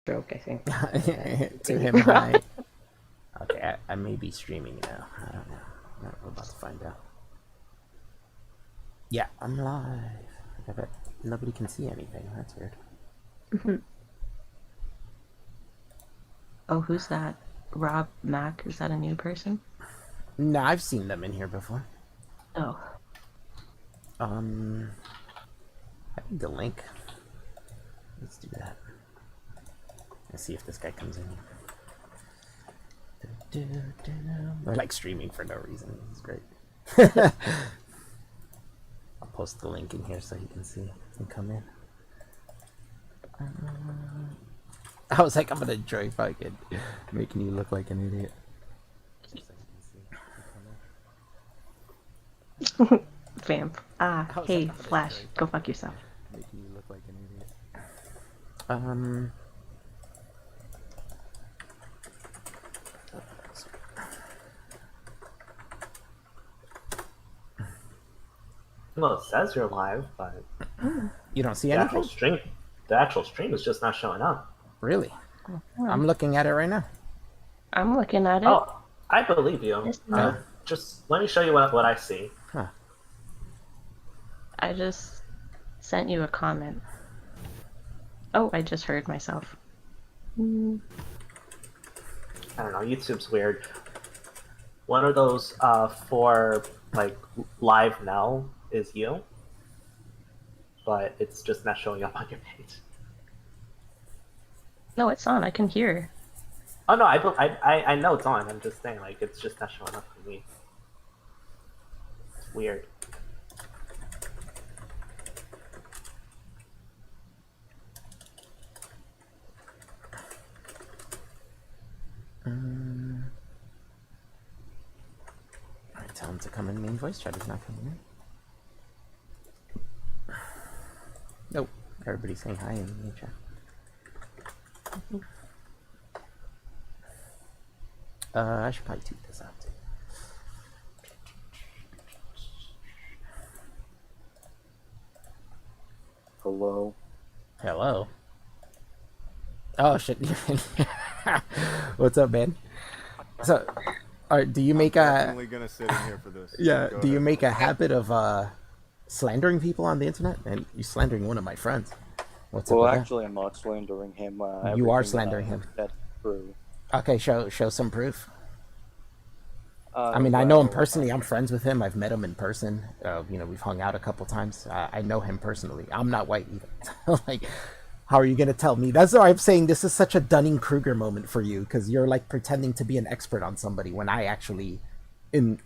Stroke, I think. To him, hi. Okay, I may be streaming now. I don't know. We're about to find out. Yeah, I'm live. I bet nobody can see anything. That's weird. Oh, who's that? Rob Mack? Is that a new person? No, I've seen them in here before. Oh. I need the link. Let's do that. Let's see if this guy comes in. They're like streaming for no reason. It's great. I'll post the link in here so he can see and come in. I was like, I'm gonna enjoy fucking making you look like an idiot. Vamp. Hey, like, Flash, go fuck yourself. Making you look like an idiot. Well, it says you're live, but you don't see anything? The actual stream is just not showing up. Really? I'm looking at it right now. I'm looking at it. Oh, I believe you. Just let me show you what I see. Huh. I just sent you a comment. Oh, I just heard myself. I don't know, YouTube's weird. One of those for like live now is you, but it's just not showing up on your page. No, it's on. I can hear. Oh no, I know it's on. I'm just saying, like, it's just not showing up for me. It's weird. Alright, tell him to come in main voice chat. He's not coming in. Nope. Everybody's saying hi in the main chat. I should probably tweet this out too. Hello. Hello. Oh shit. What's up, man? So, alright, do you make I'm definitely gonna sit in here for this. Yeah, Go do you ahead. make a habit of slandering people on the internet? And you slandering one of my friends. What's Well, up with actually, I'm not slandering him. You are everything slandering him. That's true. that? Okay, show some proof. I mean, I know him personally. I'm friends with him. I've met him in person. You know, we've hung out a couple times. I know him personally. I'm not white either. Like, how are you gonna tell me? That's why I'm saying this is such a Dunning-Kruger moment for you, because you're like pretending to be an expert on somebody when I actually,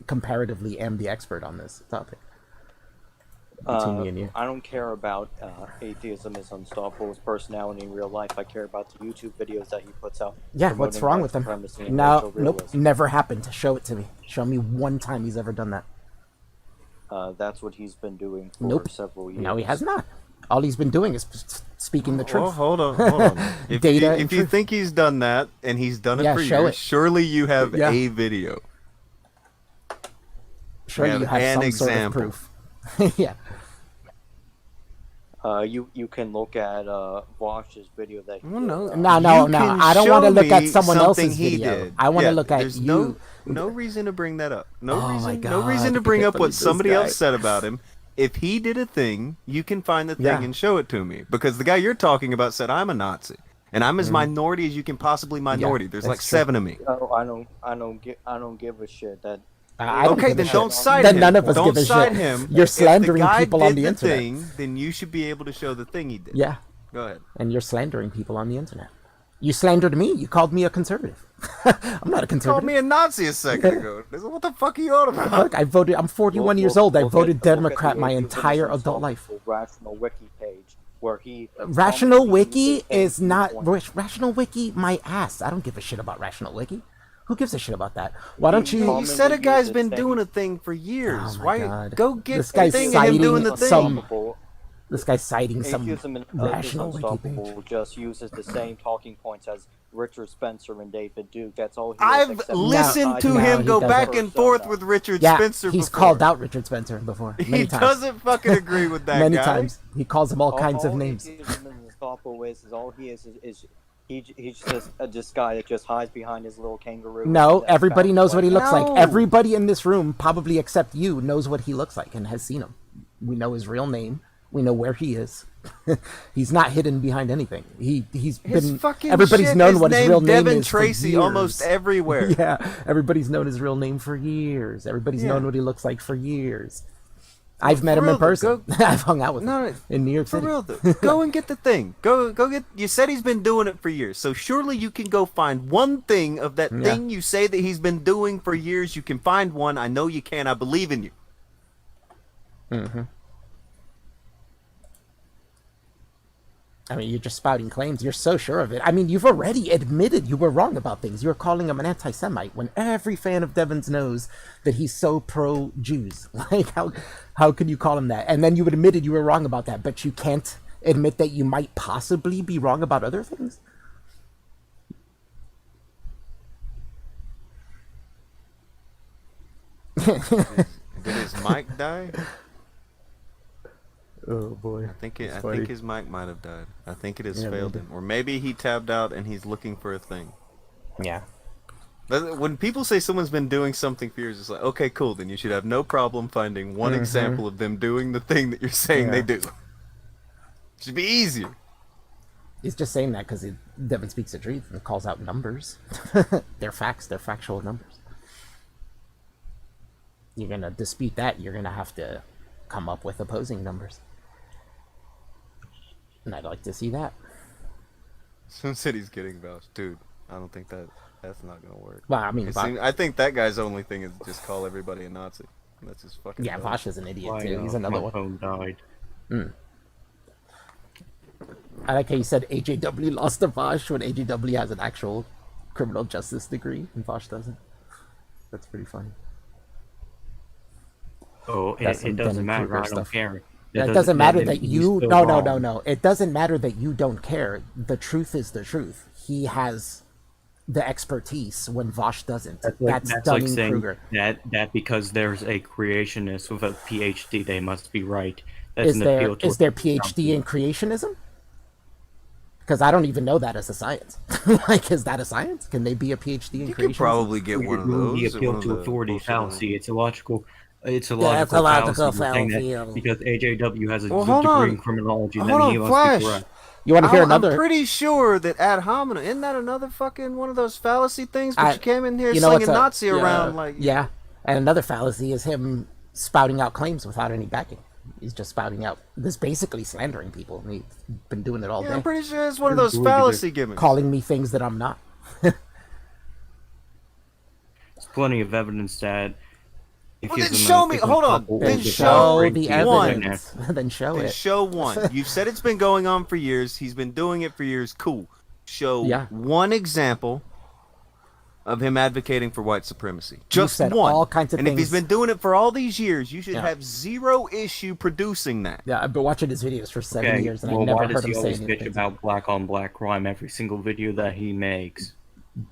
comparatively, am the expert on this topic. Between me and you. I don't care about atheism is unstoppable's personality in real life. I care about the YouTube videos that he puts out. Yeah, what's wrong with them? No, nope, never happened. Show it to me. Show me one time he's ever done that. That's what he's been doing for several years. No, he has not. All he's been doing is speaking the truth. Well, hold on. If you think he's done that, and he's done it for years, surely you have a video. Surely you have some sort of proof. Yeah. You can look at Vosh's video that he did. No. I don't want to look at someone else's video. I want to look at There's you. No reason to bring that up. No God, reason to bring up what somebody else said about him. If he did a thing, you can find the thing and show it to me. Because the guy you're talking about said I'm a Nazi, and I'm as minority as you can possibly minority. There's like 7 of me. No, I don't give a shit. That. Okay, then don't cite then him. None of us don't give a cite shit. him. You're slandering people on the internet. Thing, then you should be able to show the thing he did. Yeah. Go ahead. And you're slandering people on the internet. You slandered me. You called me a conservative. I'm not a conservative. You called me a Nazi a second ago. What the fuck are you on about? Look, I voted. I'm 41 years old. I voted Democrat my entire adult life. Rational Wiki page where he. Rational Wiki is not Rational Wiki. My ass. I don't give a shit about Rational Wiki. Who gives a shit about that? Why don't you? You said a guy's been doing a thing for years. Oh Why? God. Go get this the guy's thing of him doing the thing. This guy's citing some Atheism and Rational Wiki page. Just uses the same talking points as Richard Spencer and David Duke. That's all. I've listened to him go back and forth with Richard Spencer. He's called out Richard Spencer before. He doesn't fucking agree with that guy. Many times. He calls him all kinds of names. Atheism and unstoppable is all he is He's just this guy that just hides behind his little kangaroo. No, everybody knows what he looks like. No. Everybody in this room, probably except you, knows what he looks like and has seen him. We know his real name. We know where he is. He's not hidden behind anything. He's His been. fucking Everybody's shit known is what his named real name Devin is Tracy for years. almost everywhere. Yeah, everybody's known his real name for years. Everybody's known what he looks like for years. I've met him in real, person. I've hung out with No, him in New York For City. real, though. Go and get the thing. Go get. You said he's been doing it for years, so surely you can go find one thing of that thing you say that he's been doing for years. You can find one. I know you can. I believe in you. Mm-hmm. I mean, you're just spouting claims. You're so sure of it. I mean, you've already admitted you were wrong about things. You were calling him an anti-Semite when every fan of Devin's knows that he's so pro-Jews. Like, how could you call him that? And then you admitted you were wrong about that, but you can't admit that you might possibly be wrong about other things? Did his mic die? Oh boy. I think his mic might have died. I think it has failed him, or maybe he tabbed out and he's looking for a thing. Yeah. When people say someone's been doing something for years, it's like, okay, cool, then you should have no problem finding one example of them doing the thing that you're saying they do. Should be easier. He's just saying that because Devin speaks the truth and calls out numbers. They're facts. They're factual numbers. You're going to dispute that, you're going to have to come up with opposing numbers. And I'd like to see that. Someone said he's getting vouched. Dude, I don't think that's not going to work. Well, I mean, I think that guy's only thing is just call everybody a Nazi. That's just fucking yeah, dumb. Vosh is an idiot too. He's another my one. phone died. I like how you said AJW lost to Vosh when AJW has an actual criminal justice degree and Vosh doesn't. That's pretty funny. Oh, That's some it doesn't Dennis matter. Kruger I don't stuff. care. It doesn't matter that he's you still no. wrong. It doesn't matter that you don't care. The truth is the truth. He has the expertise when Vosh doesn't. That's like Dunning saying Kruger. that because there's a creationist with a PhD, they must be right. That's Is an there appeal to is there PhD in creationism? Because I don't even know that as a science. Like, is that a science? Can they be a PhD in You creationism? could probably get one of those. The at appeal one of to the authority bullshit fallacy. It's a logical. It's a Yeah, it's logical a logical fallacy. You're saying that fallacy. because AJW has a Well, degree hold on. in criminology, Hold then on, he must Flash. be correct. You want to hear another? I'm pretty sure that ad hominem, isn't that another fucking one of those fallacy things? But you came in here you know slinging what's Nazi around like... Yeah, and another fallacy is him spouting out claims without any backing. He's just spouting out. This basically slandering people. And he's been doing it all Yeah, day. I'm pretty sure it's one of those fallacy gimmicks. Calling me things that I'm not. There's plenty of evidence that. Well, then show me. Hold on. Then show the one. evidence. Then show Then it. show one. You've said it's been going on for years. He's been doing it for years. Cool. Show one example of him advocating for white supremacy. Just said one. all kinds of and if he's things. been doing it for all these years, you should have zero issue producing that. Yeah, I've been watching his videos for 7 years, and I never why heard does him he say always anything. bitch about black on black crime every single video that he makes?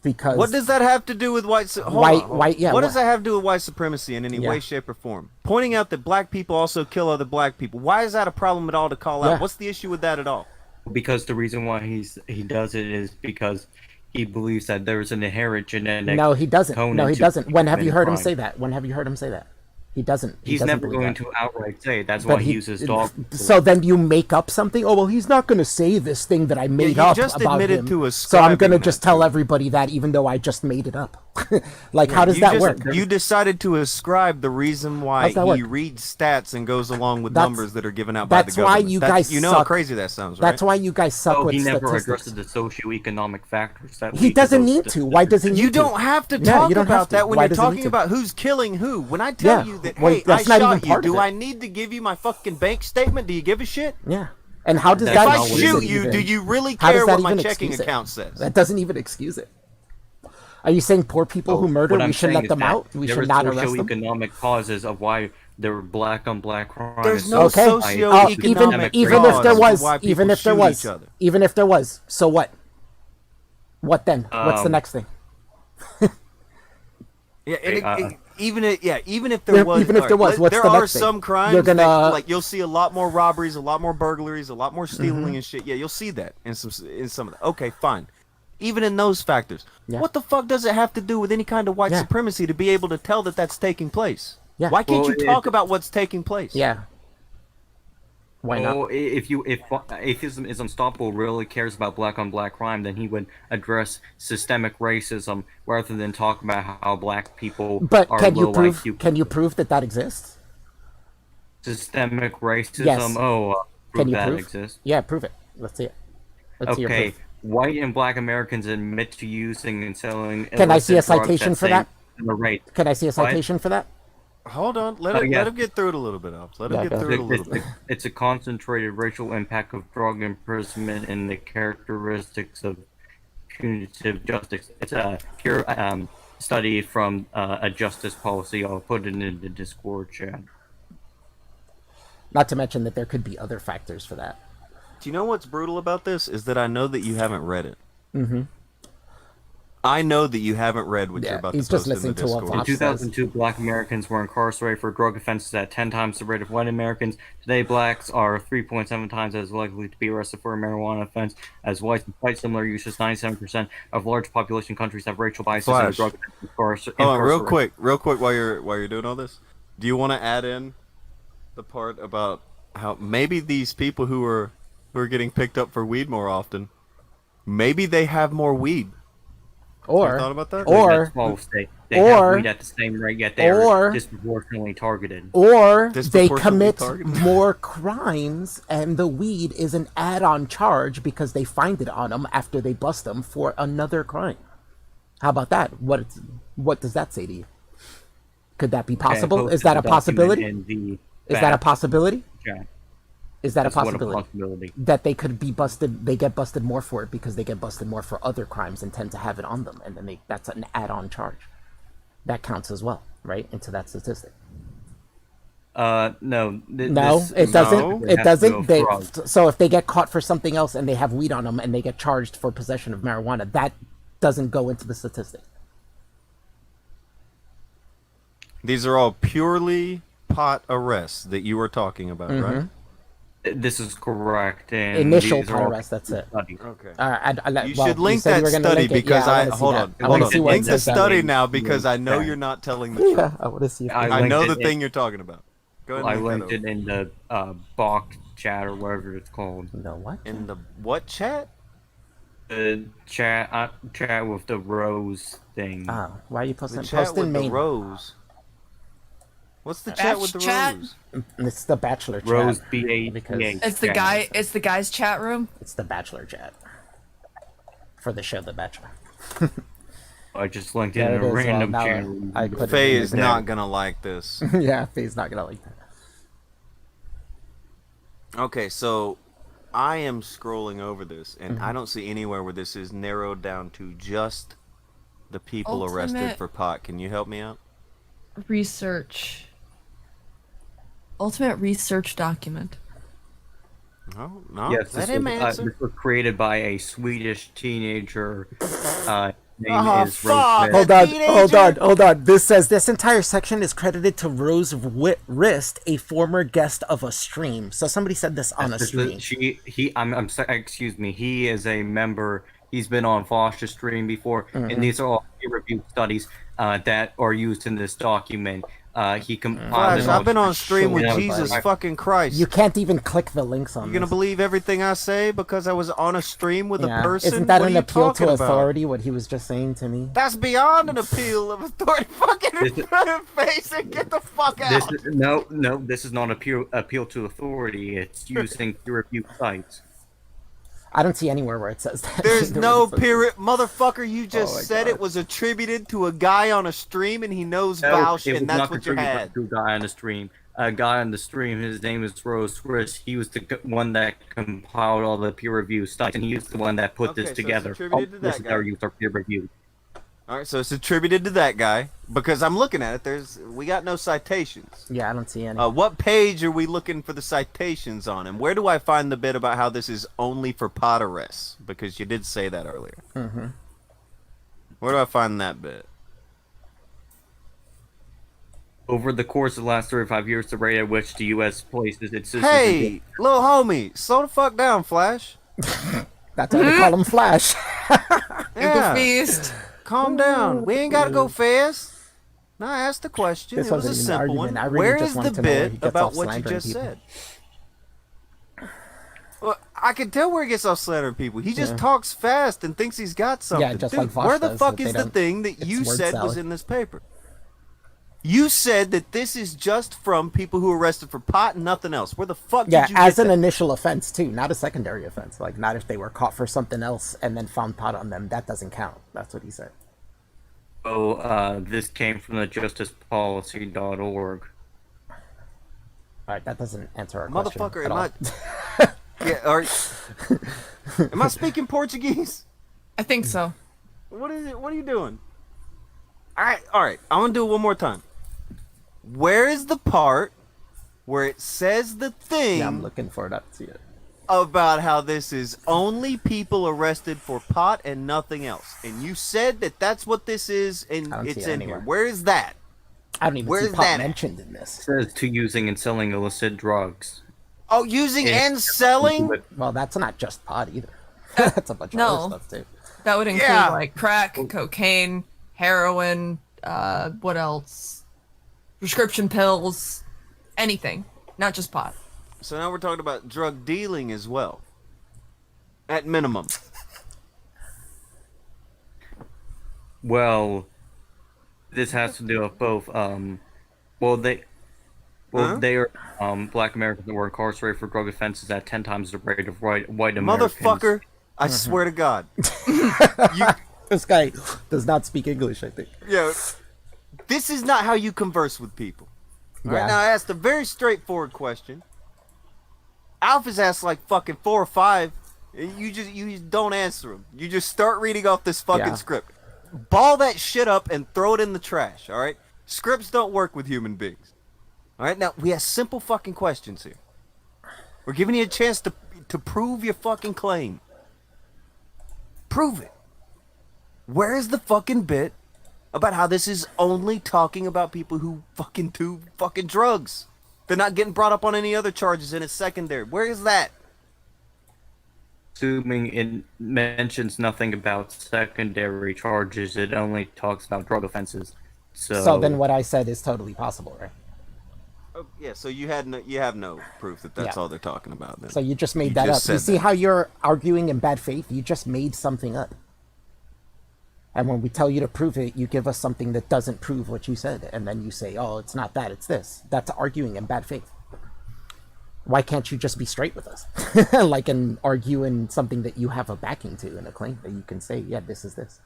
Because What does that have to do with white? Hold on. What does that have to do with white supremacy in any way, shape, or form? Pointing out that black people also kill other black people. Why is that a problem at all to call out? What's the issue with that at all? Because the reason why he does it is because he believes that there's an inherent genetic. No, he doesn't. No, he doesn't. When have you heard him crime. say that? When have you heard him say that? He doesn't. He's doesn't never believe going that. to outright say it. That's But why he uses dog. So then you make up something? Oh, well, he's not going to say this thing that I made you up just about admitted him. to So I'm going to ascribing just that tell to him. everybody that even though I just made it up. Like, how does that work? You decided to ascribe the reason why How's that he work? reads stats and goes along with That's- numbers that are given out by the That's government. why you guys You know suck. how crazy that sounds, right? That's why you guys suck Oh, with he never statistics. addresses the socioeconomic factors that He lead to doesn't those need to. Why does he need to? You don't have to Yeah, talk you don't have about to. that when Why you're does he need talking to? about who's killing who. When I tell Yeah. you that, Well, hey, I that's not even shot you, part of do it. I need to give you my fucking bank statement? Do you give a shit? Yeah. And how does That's that If I not what shoot it you, even- do you really how does care that what my even checking excuse it? account says? That doesn't even excuse it. Are you saying poor people who murder, What we I'm should saying let is them that out? We there should are not arrest them? socioeconomic causes of why there were black on black crime. There's is no Okay. socioeconomic even cause if there as to was, why even people if there shoot was, each other. even if there was, so what? What then? What's the next thing? Yeah, and even if Yeah, there was, even if there was, what's there the are next thing? some crimes You're gonna- that, like, you'll see a lot more robberies, a lot more burglaries, a lot more stealing and shit. Yeah, you'll see that in some of that. Okay, fine. even in those factors. Yeah. What the fuck does it have to do with any kind of white Yeah. supremacy to be able to tell that that's taking place? Yeah. Why can't Well, you talk about what's taking place? Yeah. Why not? Well, if atheism is unstoppable really cares about black on black crime, then he would address systemic racism rather than talk about how black people But are can you low prove? IQ. Can you prove that exists? Systemic racism? Yes. Oh, Can you that prove? exists. Yeah, prove it. Let's see it. Let's see your Okay, proof. white and black Americans admit to using and selling. Can I see a illicit drugs citation at for that? same rate. Can I see a citation for that? Hold on. Let yeah. him get through it a little bit, Alps. Let him Yeah, get go through it a little bit. It's a concentrated racial impact of drug imprisonment and the characteristics of punitive justice. It's a pure study from a justice policy. I'll put it in the Discord chat. Not to mention that there could be other factors for that. Do you know what's brutal about this? Is that I know that you haven't read it. Mm-hmm. I know that you haven't read what you're about to he's post just in the listening to what Discord. In 2002, black Americans were incarcerated for drug offenses at 10 times the rate of white Americans. Today, blacks are 3.7 times as likely to be arrested for a marijuana offense as whites, despite similar uses. 97% of large population countries have racial biases in Flash. drug Hold on, real quick, while you're doing all this, do you want to add in the part about how maybe these people who are getting picked up for weed more often, maybe they have more weed? Or, You thought about that? or, They have weed at the same rate, yet they or- are disproportionately targeted. or they Disproportionately commit targeted. more crimes, and the weed is an add-on charge because they find it on them after they bust them for another crime. How about that? What does that say to you? Could that be possible? Okay, I Is that a posted the possibility? document in the Is that a possibility? chat. Is that That's a what possibility? That they could be busted, they get busted more for it because they get busted more for other crimes and tend to have it on them, and then that's an add-on charge. That counts as well, right? Into that statistic. No. No, this it doesn't. It has to do doesn't. with fraud. So if they get caught for something else and they have weed on them and they get charged for possession of marijuana, that doesn't go into the statistic. These are all purely pot arrests that you were talking about, right? This is correct. And Initial these are all arrest. That's it. studies. Okay. You You should link that study because hold on. Link the study now because I know you're not telling the truth. Yeah, I want to see. If I I know linked the it thing you're talking about. Go ahead I and linked link it in the Bach chat or whatever it's called. no what? in the what chat? The chat with the rose thing. Oh, why are you The posting? chat Post in with the main. rose. What's the chat with the chat? rose? It's the bachelor chat. Rose BA. Because It's the guy. It's the guy's chat room. it's the bachelor chat for the show The Bachelor. I just linked it There in it a is. random Well, now channel. I put it Faye in is the- not gonna like this. Yeah, Faye's not gonna like that. Okay, so I am scrolling over this, and I don't see anywhere where this is narrowed down to just the people arrested Ultimate- for pot. Can you help me out? Research. Ultimate research document. No, Yes, that this him was, answer. this was created by a Swedish teenager. Name Oh, is fuck. Rose. Hold on. This says this entire section is credited to Rose Wrist, a former guest of a stream. So somebody said this on a stream. I'm sorry, excuse me. He is a member. He's been on Foster's stream before, and these are all peer-reviewed studies that are used in this document. He compiled. Flash, them I've all been on to stream show with them. Jesus fucking Christ. You can't even click the links on You gonna this. believe everything I say because I was on a stream with Yeah. a person? Isn't that What an are you appeal talking to about? authority? What he was just saying to me. That's beyond an appeal of authority. Fucking face it, get the fuck This out. is, no. This is not appeal to authority. It's using peer-reviewed sites. I don't see anywhere where it says that. There's There no was a- period, motherfucker. You Oh just my said God. it was attributed to a guy on a stream, and he knows No, Vouch, it was and that's not what you contributed had. to a guy on the stream. A guy on the stream. His name is Rose Chris. He was the one that compiled all the peer-reviewed studies, and he was the one that put Okay, this so it's together. attributed to that This is our guy. use are peer-reviewed. All right, so it's attributed to that guy because I'm looking at it. We got no citations. Yeah, I don't see any. What page are we looking for the citations on, and where do I find the bit about how this is only for pot arrests? Because you did say that earlier. Mm-hmm. Where do I find that bit? Over the course of the last 35 years, the rate at which the U.S. places its citizens Hey, little homie, slow the fuck down, Flash. That's why they call him Flash. Google feast. Calm down. We ain't gotta go fast. No, I asked the question. This It was a wasn't even an simple one. argument. I really Where just is the wanted to know where he bit gets about off what you slandering just people. said? Well, I can tell where he gets off slandering people. He just talks fast and thinks he's got something. Yeah, just Dude, like Vosh where the does, fuck but is they the don't- thing that it's you word said was salad. in this paper? You said that this is just from people who are arrested for pot and nothing else. Where the fuck Yeah, did you as get an that? initial offense too, not a secondary offense. Like, not if they were caught for something else and then found pot on them. That doesn't count. That's what he said. This came from the justicepolicy.org. All right, that doesn't answer our question Motherfucker, at am all. I? Yeah, am I speaking Portuguese? I think so. What is it? What are you doing? All right. I'm gonna do it one more time. Where is the part where it says the thing Yeah, I'm looking for it. I don't see it. about how this is only people arrested for pot and nothing else? And you said that that's what this is, and I don't see it's it in anywhere. here. Where is that? I don't even Where's see pot that at? mentioned in this. It says to using and selling illicit drugs. Oh, using Yeah. and selling? Well, that's not just pot either. That's a bunch of No. other stuff too. That would include Yeah. like crack, cocaine, heroin, what else? Prescription pills, anything, not just pot. So now we're talking about drug dealing as well. At minimum. Well, this has to do with both. They are Black Americans that were incarcerated for drug offenses at 10 times the rate of white Americans. Motherfucker, I swear to God. This guy does not speak English, I think. Yo, this is not how you converse with people. All right, Yeah. now I asked a very straightforward question. Alpha's asked like fucking 4 or 5. You just don't answer them. You just start reading off this fucking Yeah. script. Ball that shit up and throw it in the trash, all right? Scripts don't work with human beings. All right, now we have simple fucking questions here. We're giving you a chance to prove your fucking claim. Prove it. Where is the fucking bit about how this is only talking about people who fucking do fucking drugs? They're not getting brought up on any other charges and it's secondary. Where is that? Assuming it mentions nothing about secondary charges, it only talks about drug offenses. So then what I said is totally possible, right? Oh, yeah, so you have no proof that that's Yeah. all they're talking about then. So you just made You that just up. You said see that. how you're arguing in bad faith? You just made something up. And when we tell you to prove it, you give us something that doesn't prove what you said. And then you say, oh, it's not that, it's this. That's arguing in bad faith. Why can't you just be straight with us? Like, and argue in something that you have a backing to and a claim that you can say, yeah, this is this.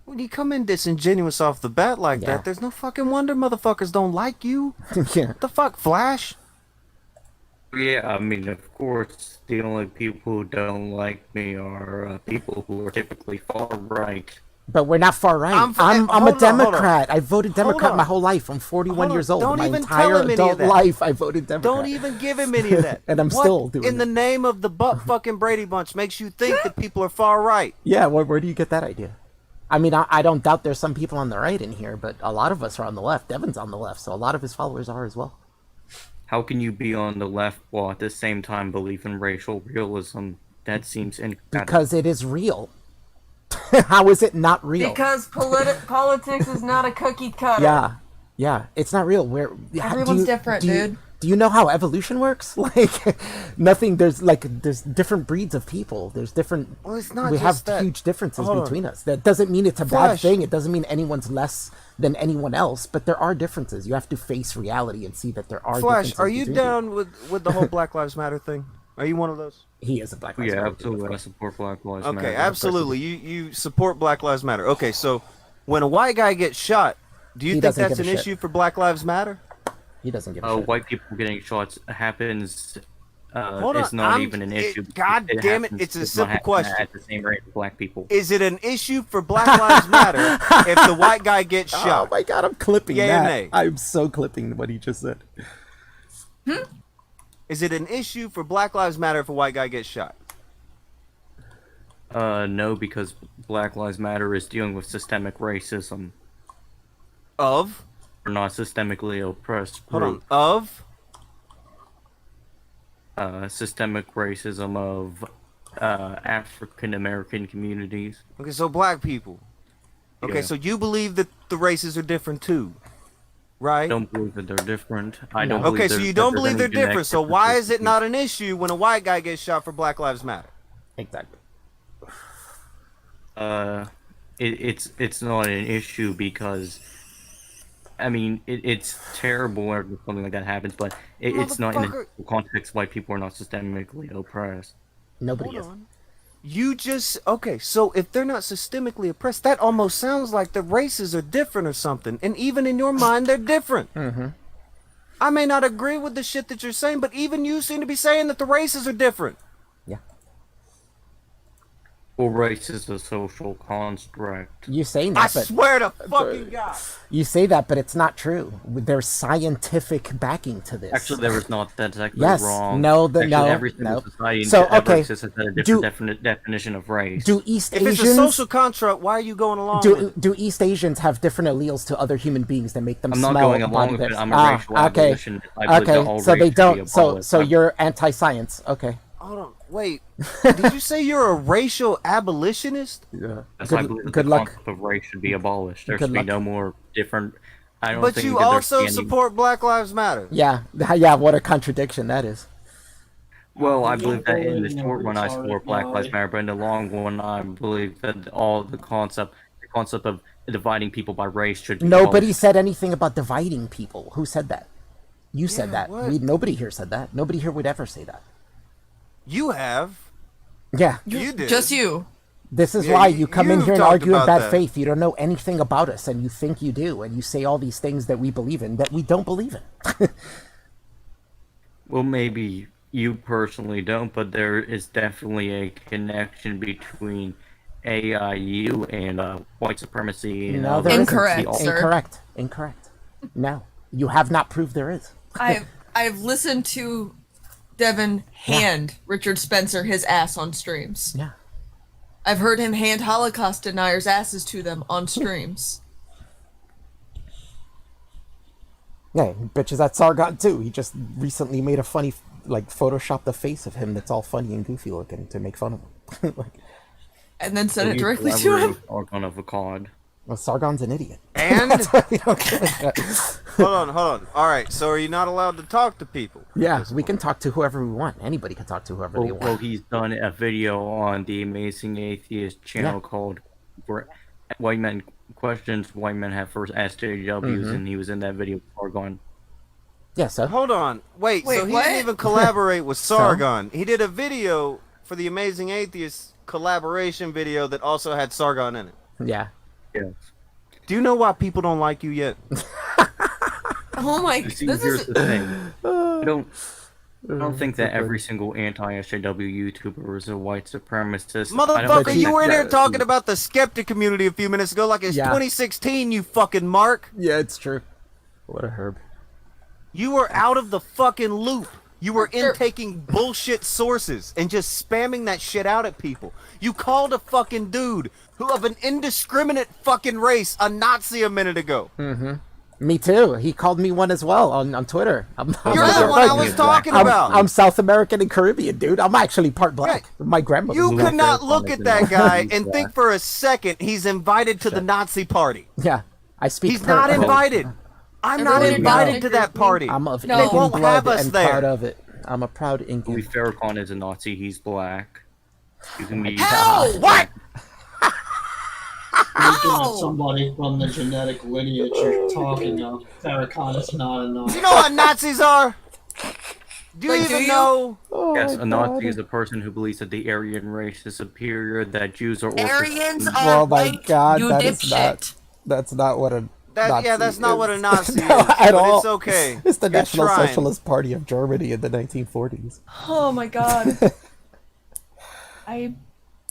When you come in disingenuous off the bat like Yeah. that, there's no fucking wonder motherfuckers don't like you. Yeah. What the fuck, Flash? Yeah, I mean, of course, the only people who don't like me are people who are typically far right. But we're not far right. I'm I'm hold a on, hold on. Democrat. I voted Democrat on. my whole life. I'm 41 Hold on. years old. Don't My even tell entire him any of adult that. life, I voted Democrat. Don't even give him any of that. And I'm What still doing in the it. name of the butt fucking Brady Bunch makes you think that people are far right? Yeah, where do you get that idea? I mean, I don't doubt there's some people on the right in here, but a lot of us are on the left. Devin's on the left, so a lot of his followers are as well. How can you be on the left while at the same time believe in racial realism? That seems incompatible. Because it is real. How is it not real? Because politics is not a cookie cutter. Yeah, it's not real. Everyone's different, dude. Do you know how evolution works? Like, nothing. There's different breeds of people. There's different. Well, it's not we just have that. huge differences Hold on. between us. That doesn't mean it's a bad Flash. thing. It doesn't mean anyone's less than anyone else. But there are differences. You have to face reality and see that there are. Flash, differences are you between down with the whole Black Lives Matter thing? Are you one of those? people. He is a Black Lives Yeah, Matter, absolutely. of I course. support Black Lives Okay, Matter. absolutely. You support Black Lives Matter. Okay, so when a white guy gets shot, do you He think doesn't that's give an a shit. issue for Black Lives Matter? He doesn't give a shit. White people getting shots happens. Hold It's on, not even an issue. God damn it, happens- it's a not simple happening question. At the same rate as black people. Is it an issue for Black Lives Matter if the white guy gets Oh shot? my god, I'm clipping Yay or that. nay? I'm so clipping what he just said. Is it an issue for Black Lives Matter if a white guy gets shot? No, because Black Lives Matter is dealing with systemic racism. Of? We're not systemically oppressed Hold on. group. Of? Systemic racism of African American communities. Okay, so black people. Okay, Yeah. so you believe that the races are different too, right? I don't believe that they're different. I don't. Okay, believe so that you don't there's believe any they're genetic different. So why differences is it between- not an issue when a white guy gets shot for Black Lives Matter? Exactly. It's not an issue because, I mean, it's terrible when something like that happens, but it's not in Motherfucker. the context why people are not systemically oppressed. Nobody Hold is. on. You just okay, so if they're not systemically oppressed, that almost sounds like the races are different or something. And even in your mind, they're different. Mm-hmm. I may not agree with the shit that you're saying, but even you seem to be saying that the races are different. Yeah. Well, race is a social construct. You saying I that, but swear to fucking God. you say that, but it's not true. There's scientific backing to this. Actually, there is not. That's actually Yes. wrong. No, Actually, no, every single no. society So, ever okay, exists has had a do- different definition of race. Do East If it's a Asians social construct, why are you going along with it? do East Asians have different alleles to other human beings that make them I'm smell not going along body with it. this? I'm a racial okay. abolitionist. I believe that all Okay, so race they should be don't. So abolished. you're anti-science. Okay. Hold on, wait. Did you say you're a racial abolitionist? Yeah. Yes, I believe that Good the luck. concept of race should be abolished. There Good should be luck. no more different. I don't But think you that there also should be any- support Black Lives Matter. Yeah. Yeah. What a contradiction that is. Well, I You believe don't that in the believe in short run I retarded support Black Lives lie. Matter, but in the long run I believe that all the concept of dividing people by race should be Nobody abolished. said anything about dividing people. Who said that? You said Yeah, that. what? Nobody here said that. Nobody here would ever say that. You have. Yeah. You did. Just you. This is Yeah, why you- you come in you've here and talked argue in about bad that. faith. You don't know anything about us, and you think you do, and you say all these things that we believe in that we don't believe in. Well, maybe you personally don't, but there is definitely a connection between AIU and white supremacy. And, No, there isn't. Incorrect, sir. Incorrect. Incorrect. No, you have not proved there is. I've listened to Devin hand Richard Spencer his ass on streams. Yeah. I've heard him hand Holocaust deniers asses to them on streams. Yeah, he bitches at Sargon too. He just recently made a funny, like, photoshopped the face of him that's all funny and goofy looking to make fun of him. Like, And then sent it He's directly to collaborating him. with Archon of Akkad. well, Sargon's an idiot. And That's why we don't get it. hold on. All right, so are you not allowed to talk to people? Yeah, we can talk to whoever we want. Anybody can talk to whoever they Well, want. he's done a video on the Amazing Atheist channel Yeah. called White Men Questions White Men Have First Asked JWs, and he was in that video with Archon. Yeah, so Hold on. Wait, so Wait, he what? didn't even collaborate with Sargon. He did a video for the Amazing Atheist collaboration video that also had Sargon in it. yeah. Yes. Do you know why people don't like you yet? Oh my! You see, This here's is the thing. I don't think that every single anti-SJW YouTuber is a white supremacist. I don't Motherfucker, think you were in that- here talking about the skeptic community a few minutes ago like it's Yeah. 2016, you fucking mark. Yeah, it's true. What a herb. You were out of the fucking loop. You were Sure. intaking bullshit sources and just spamming that shit out at people. You called a fucking dude who of an indiscriminate fucking race a Nazi a minute ago. Me too. He called me one as well on Twitter. I'm You're the one I was talking about. I'm South American and Caribbean, dude. I'm actually part black. My grandmother. You could not Fair look comment at in that that. guy He's and black. think for a second he's invited to the Nazi party. Yeah, I speak. He's not invited. I'm not Everyone invited knows. to that party. I'm of No. Incan They won't blood have us and there. proud of it. I'm a proud Incan. Louis Farrakhan is a Nazi. He's black. You can be. How? What? Looking at somebody from the genetic lineage you're talking of, Farrakhan is not a Do Nazi. you know what Nazis are? Do you Wait, even do you? know? Oh Yes, my a Nazi God. is a person who believes that the Aryan race is superior, that Jews are Aryans orphans. are Oh my white, God, you that is dipshit. That's not what a Nazi That's not what a is. Nazi No, is. at but all. It's okay. It's the You're National trying. Socialist Party of Germany in the 1940s. Oh my god. I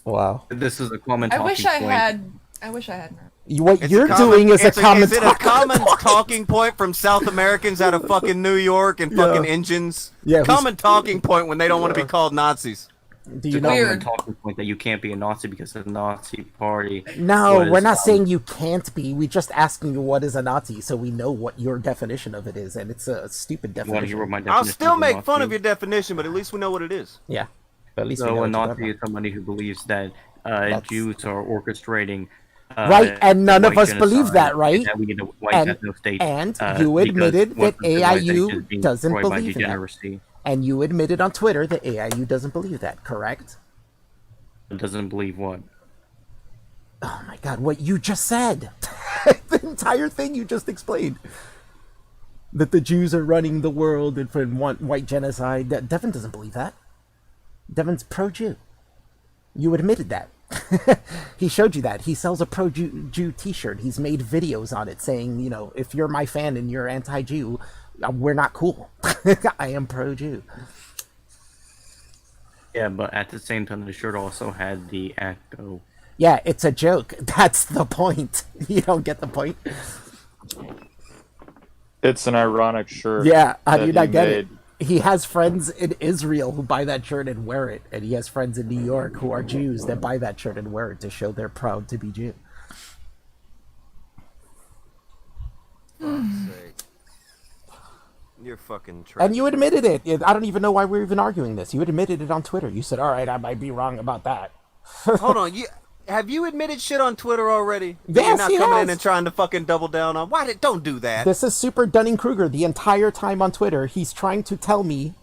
Wow. This is a common I talking wish I point. had. I wish I had. What It's you're a common- doing is a it's common Is it a common talking point from South Americans out of fucking New York and fucking Yeah. engines? Yeah, who's- Common talking point when they don't want to be called Nazis. Do It's you a know? common Weird. talking point that you can't be a Nazi because the Nazi party. No, was, we're not saying you can't be. We're just asking you what is a Nazi, so we know what your definition of it is, and it's a stupid You want to hear what definition. my I'll definition still of make fun Nazi of your definition, but at least we know what it is. Yeah. at least we So know a what you're Nazi talking is somebody who believes that That's- Jews are orchestrating. Right, and none of white us believe genocide, that, right? And that we need a white And- ethno-state. and uh, you because admitted that Western civilization AIU is being doesn't destroyed by believe that. degeneracy. And you admitted on Twitter that AIU doesn't believe that, correct? It doesn't believe what? Oh my god, what you just said. The entire thing you just explained. That the Jews are running the world and for white genocide. Devin doesn't believe that. Devin's pro-Jew. You admitted that. He showed you that. He sells a pro-Jew t-shirt. He's made videos on it saying, you know, if you're my fan and you're anti-Jew, we're not cool. I am pro-Jew. Yeah, but at the same time, the shirt also had the echo. Yeah, it's a joke. That's the point. You don't get the point? It's an ironic shirt. Yeah, how do you that not he get it? made. He has friends in Israel who buy that shirt and wear it, and he has friends in New York who are Jews that buy that shirt and wear it to show they're proud to be Jew. You're fucking trash. And you admitted it. I don't even know why we're even arguing this. You admitted it on Twitter. You said, all right, I might be wrong about that. Hold on, have you admitted shit on Twitter already? That Yes, you're not he coming has. in and trying to fucking double down on. Don't do that. This is Super Dunning-Kruger. The entire time on Twitter, he's trying to tell me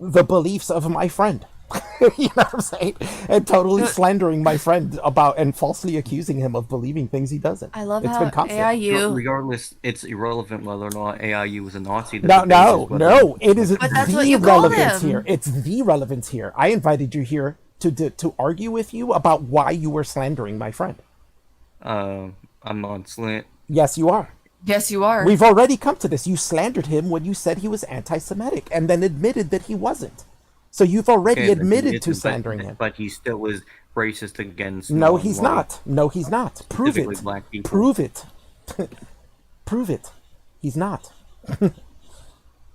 the beliefs of my friend. You know what I'm saying? And totally slandering my friend about and falsely accusing him of believing things he doesn't. I love It's how been constant. AIU. Regardless, it's irrelevant whether or not AIU was a Nazi. No. It is But that's what the you called relevance him. here. It's the relevance here. I invited you here to argue with you about why you were slandering my friend. I'm not slant. Yes, you are. Yes, you are. We've already come to this. You slandered him when you said he was anti-Semitic, and then admitted that he wasn't. So you've already Okay, but admitted he to isn't, slandering him. But he still was racist against. No, he's non-white, not. No, he's not. Prove specifically it. black people. Prove it. Prove it. He's not.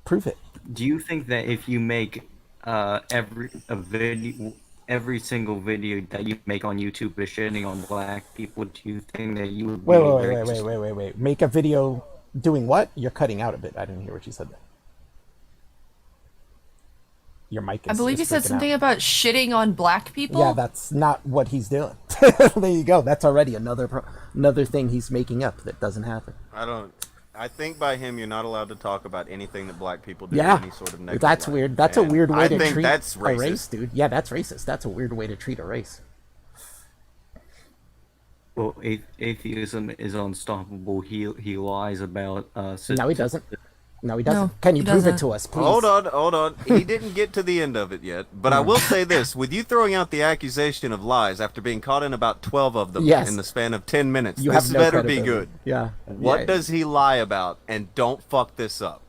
Prove it. Do you think that if you make every single video that you make on YouTube is shitting on black people, do you think that you would be Wait. Make a video doing what? You're cutting out a bit. I didn't hear what you said there. Your mic is I believe you said freaking something out. about shitting on black people. Yeah, that's not what he's doing. There you go. That's already another thing he's making up that doesn't happen. I think by him, you're not allowed to talk about anything that black people do. Yeah, in any sort of negative that's light. weird. That's a And weird way I to think treat that's a racist. race, dude. Yeah, that's racist. That's a weird way to treat a race. Well, atheism is unstoppable. He lies about. No, he doesn't. No, he doesn't. No, Can you he prove it doesn't. to us, please? Hold on. He didn't get to the end of it yet. But I will say this. With you throwing out the accusation of lies after being caught in about 12 of them Yes. in the span of 10 minutes, You this have no better be credibility. good. Yeah. What Yeah. does he lie about? And don't fuck this up.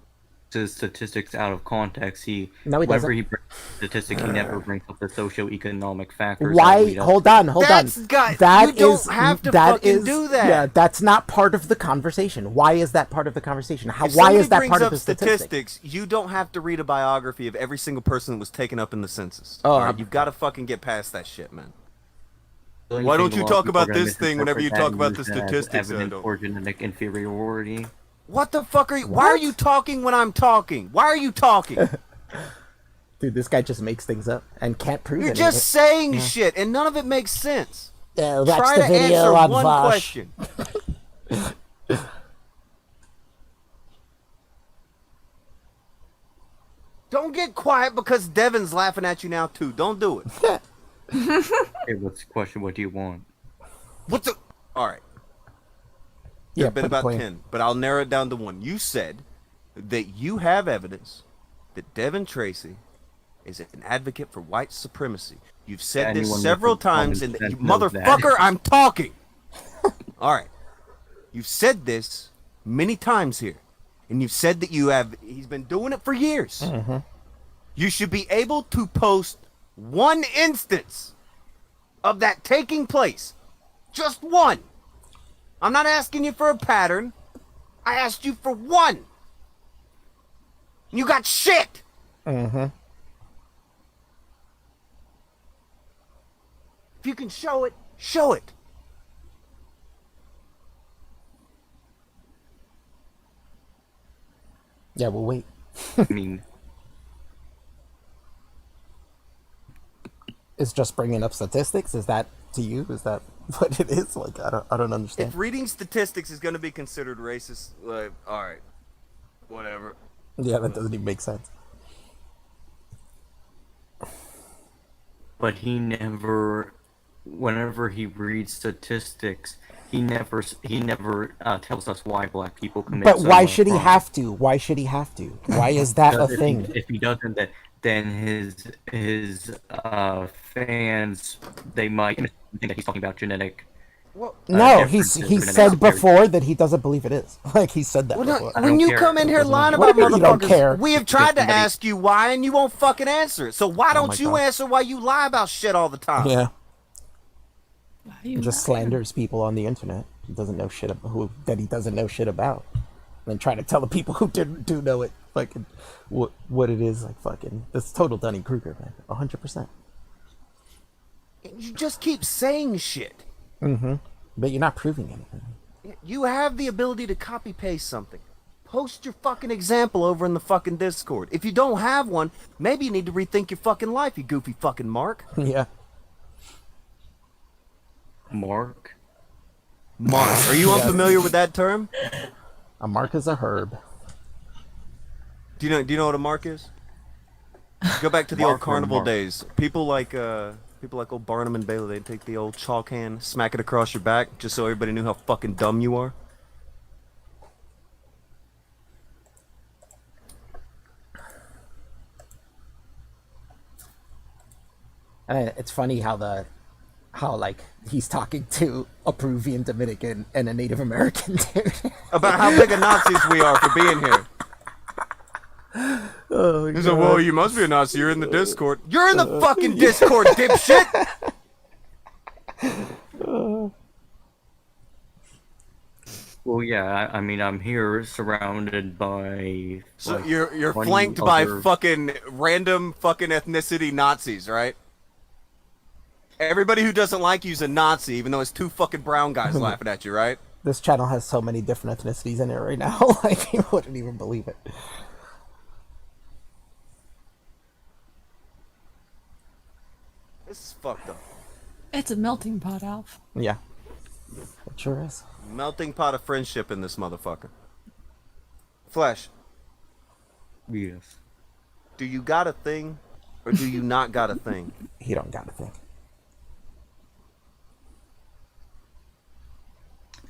His statistics out of context. No, he whenever doesn't. he brings statistics, he never brings up the socioeconomic factors. Why? that lead up- Hold on. That you don't is- have to that fucking is- do that. Yeah, that's not part of the conversation. Why is that part of the conversation? If Why somebody is that brings part up of the statistic? statistics, you don't have to read a biography of every single person that was taken up in the census. Oh, Alright? You've got to fucking get past that shit, man. Don't Why think don't you a lot of talk people are about gonna this thing whenever you misinterpret talk that about the and use that as statistics, evidence Edo? for genetic inferiority? What the fuck are you? Why are you talking when I'm talking? Why are you talking? Dude, this guy just makes things up and can't prove You're it. just saying shit, and none of it makes sense. Yeah, that's Try the to video answer on one Vosh. question. Don't get quiet because Devin's laughing at you now too. Don't do it. Hey, what's the question? What do you want? What the? All right. Yeah, There've been put the about point. 10, but I'll narrow it down to one. You said that you have evidence that Devin Tracy is an advocate for white supremacy. You've said this Anyone several with common times, and sense you, knows that. motherfucker, I'm talking. All right. You've said this many times here, and you've said that he's been doing it for years. Mm-hmm. You should be able to post one instance of that taking place. Just one. I'm not asking you for a pattern. I asked you for one. You got shit. Mm-hmm. If you can show it, show it. Yeah, we'll wait. I mean, is just bringing up statistics? Is that to you? Is that what it is? Like, I don't understand. If reading statistics is going to be considered racist, like, all right, whatever. Yeah, that doesn't even make sense. But he never, whenever he reads statistics, he never tells us why black people commit. But why should he have to? Why should he have to? Why is that a thing? If he doesn't, then his fans, they might think that he's talking about genetic. No, he said before that he doesn't believe it is. Like, he said that before. When you come in here lying about you don't care. motherfuckers, we have tried to ask you why, and you won't fucking answer it. So why don't you answer why you lie about shit all the time? Yeah. He just slanders people on the internet. He doesn't know shit that he doesn't know shit about. And then try to tell the people who do know it, fucking, what it is, like, fucking, it's total Dunning-Kruger, man. 100%. You just keep saying shit. Mm-hmm. But you're not proving anything. You have the ability to copy-paste something. Post your fucking example over in the fucking Discord. If you don't have one, maybe you need to rethink your fucking life, you goofy fucking Mark. Yeah. Mark? Are you unfamiliar with that term? A mark is a herb. Do you know what a mark is? Go back to the old carnival days. People like old Barnum and Bailey, they'd take the old chalk hand, smack it across your back, just so everybody knew how fucking dumb you are. It's funny how like he's talking to a Peruvian Dominican and a Native American dude. About how big of Nazis we are for being here. Oh, he's like, well, you must be a Nazi. You're in the Discord. You're in the fucking Discord, dipshit! Well, yeah, I mean, I'm here surrounded by... So like, you're flanked by fucking random fucking ethnicity Nazis, right? Everybody who doesn't like you is a Nazi, even though it's two fucking brown guys laughing at you, right? This channel has so many different ethnicities in it right now, like, you wouldn't even believe it. This is fucked up. It's a melting pot, Alf. Yeah. It sure is. Melting pot of friendship in this motherfucker. Flesh. Yes. Do you got a thing, or do you not got a thing? He don't got a thing.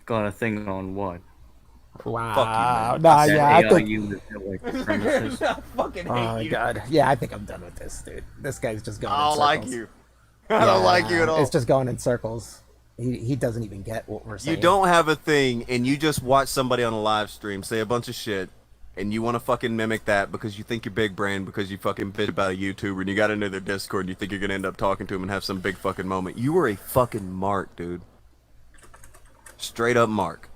Got a thing on what? Wow. Fuck you, man. Nah, yeah, I think... You premises. I fucking hate Oh my you. god. Yeah, I think I'm done with this, dude. This guy's just going in I don't circles. like you. I don't like you at all. It's just going in circles. He doesn't even get what we're saying. You don't have a thing, and you just watch somebody on a live stream say a bunch of shit, and you want to fucking mimic that because you think you're big brain, because you fucking bitch about a YouTuber, and you got into their Discord, and you think you're gonna end up talking to him and have some big fucking moment. You were a fucking mark, dude. Straight up mark.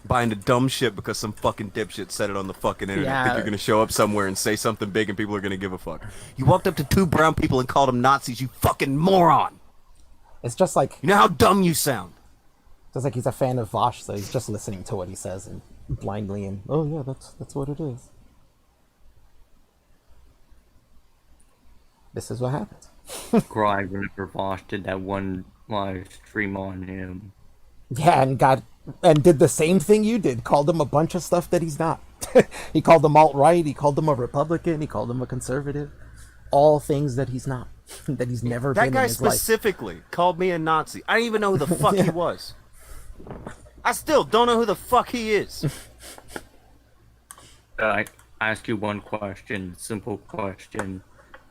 Buying the dumb shit because some fucking dipshit said it on the fucking internet. Yeah. Think you're gonna show up somewhere and say something big and people are gonna give a fuck. You walked up to two brown people and called them Nazis, you fucking moron! It's just like... You know how dumb you sound? Just like he's a fan of Vosh, so he's just listening to what he says and blindly and, oh yeah, that's what it is. This is what happens. Cried whenever Vosh did that one live stream on him. Yeah, and did the same thing you did. Called him a bunch of stuff that he's not. He called him alt-right, he called him a Republican, he called him a conservative. All things that he's not. That he's never been in his life. That guy specifically called me a Nazi. I didn't even know who the fuck he was. I still don't know who the fuck he is. I ask you one question, simple question.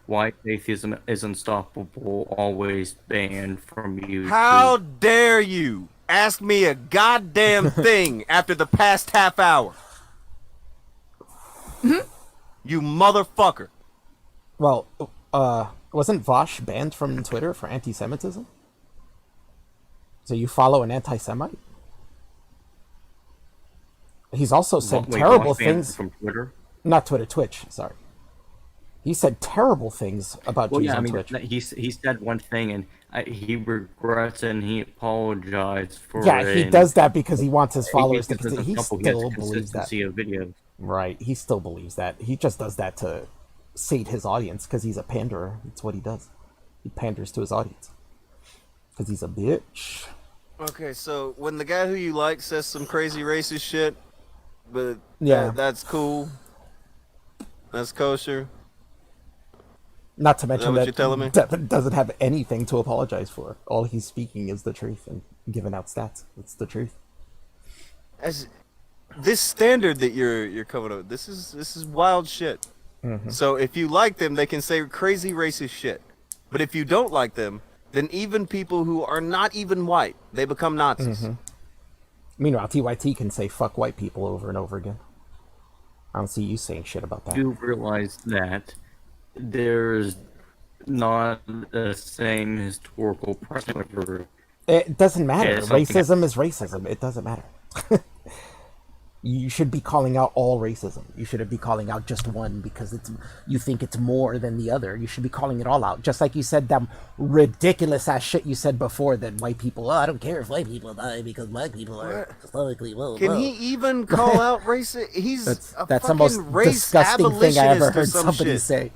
Why atheism is unstoppable, always banned from YouTube? How dare you ask me a goddamn thing after the past half hour? You motherfucker. Well, wasn't Vosh banned from Twitter for anti-Semitism? So you follow an anti-Semite? He's also said terrible Vosh banned things from Twitter. Not Twitter, Twitch. Sorry. He said terrible things about Jews on Twitch. He said one thing and he regrets and he apologized for it. Yeah, he does that because he wants his followers to continue. He still believes that. Of videos. Right, he still believes that. He just does that to sate his audience because he's a panderer. That's what he does. He panders to his audience because he's a bitch. Okay, so when the guy who you like says some crazy racist shit, but yeah, that's cool. That's kosher. Not to mention that you're telling me? Devin doesn't have anything to apologize for. All he's speaking is the truth and giving out stats. It's the truth. As this standard that you're coming up with, this is wild shit. Mm-hmm. So if you like them, they can say crazy racist shit. But if you don't like them, then even people who are not even white, they become Nazis. Mm-hmm. Meanwhile, TYT can say fuck white people over and over again. I don't see you saying shit about that. You realize that there's not the same historical precedent for it doesn't matter. Yeah, racism is racism. It doesn't matter. You should be calling out all racism. You shouldn't be calling out just one because you think it's more than the other. You should be calling it all out. Just like you said that ridiculous ass shit you said before that white people, I don't care if white people die because black people are historically well. Can he even call out racist? He's that's the most disgusting thing I ever heard somebody say.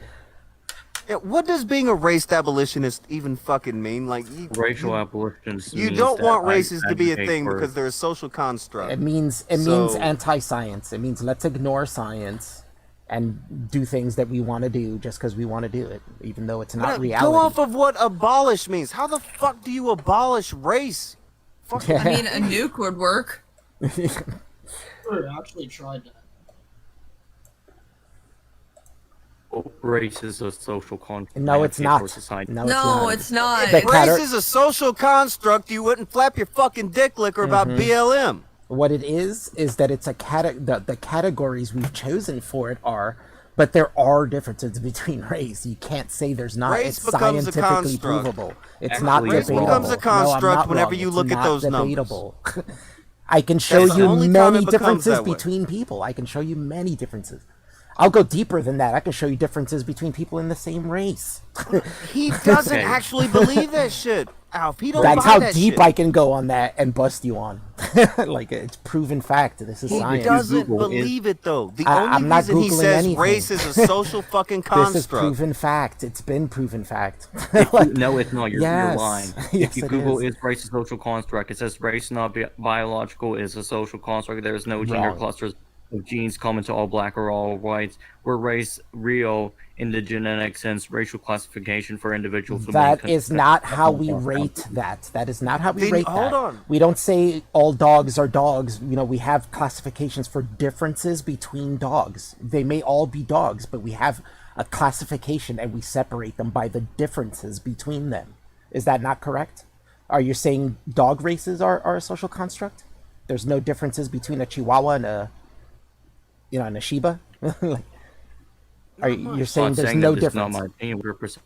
Yeah, what does being a race abolitionist even fucking mean? Like racial abolitionists. You don't want races to be a thing because they're a social construct. It means anti-science. It means let's ignore science and do things that we want to do just because we want to do it, even though it's not reality. Go off of what abolish means. How the fuck do you abolish race? I mean, a nuke would work. I actually tried that. Race is a social construct. No, it's not. No, it's not. Race is a social construct. You wouldn't flap your fucking dick liquor about BLM. What it is that it's the categories we've chosen for it are, but there are differences between race. You can't say there's not. Race it's scientifically provable. It's not debatable. Race becomes a construct whenever you look at those debatable. I can show you many differences between people. I can show you many differences. I'll go deeper than that. I can show you differences between people in the same race. He doesn't actually believe that shit, Alf. He don't That's buy how that deep shit. I can go on that and bust you on. Like, it's proven fact. This is science. He doesn't believe it, though. The only reason he says race is a social fucking construct. This is proven fact. It's been proven fact. No, it's not. You're lying. Yes, if you Google is race a social construct, it says race not biological is a social construct. There is no gender clusters of genes common to all black or all whites. Were race real in the genetic sense, racial classification for individuals? That is not how we rate that. That is not how we rate that. Hold on. We don't say all dogs are dogs. You know, we have classifications for differences between dogs. They may all be dogs, but we have a classification and we separate them by the differences between them. Is that not correct? Are you saying dog races are a social construct? There's no differences between a Chihuahua and a Shiba? You're saying there's no difference? Not my opinion. 100%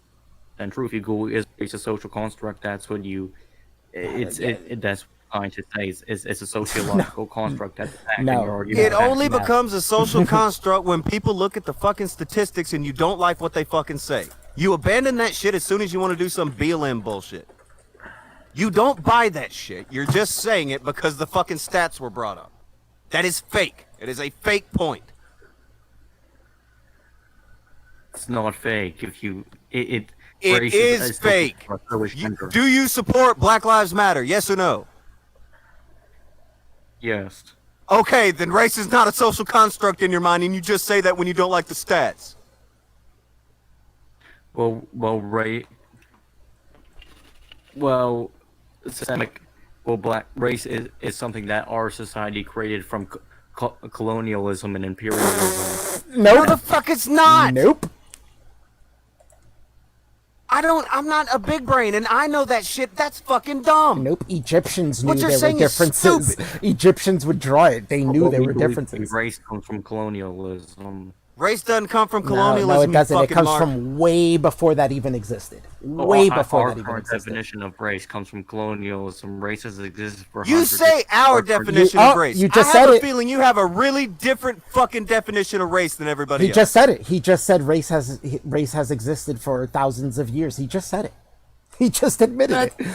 true. If you Google is race a social construct, that's what you. That's what scientists say. It's a sociological construct. That's it only becomes a social construct when people look at the fucking statistics and you don't like what they fucking say. You abandon that shit as soon as you want to do some BLM bullshit. You don't buy that shit. You're just saying it because the fucking stats were brought up. That is fake. It is a fake point. It's not fake. If you it is fake. Do you support Black Lives Matter? Yes or no? Yes. Okay, then race is not a social construct in your mind, and you just say that when you don't like the stats. Black race is something that our society created from colonialism and imperialism. No, the fuck it's not. Nope. I'm not a big brain, and I know that shit. That's fucking dumb. Nope. Egyptians knew there were differences. Egyptians would draw it. They knew there were differences. Race comes from colonialism. Race doesn't come from colonialism. No, it doesn't. It comes from way before that even existed. Way before that even existed. Our definition of race comes from colonialism. Race has existed for You say our definition of race. You just I have said a feeling you have a really different fucking definition of race than everybody else. He just said it. He just said race has existed for thousands of years. He just said it. He just admitted it.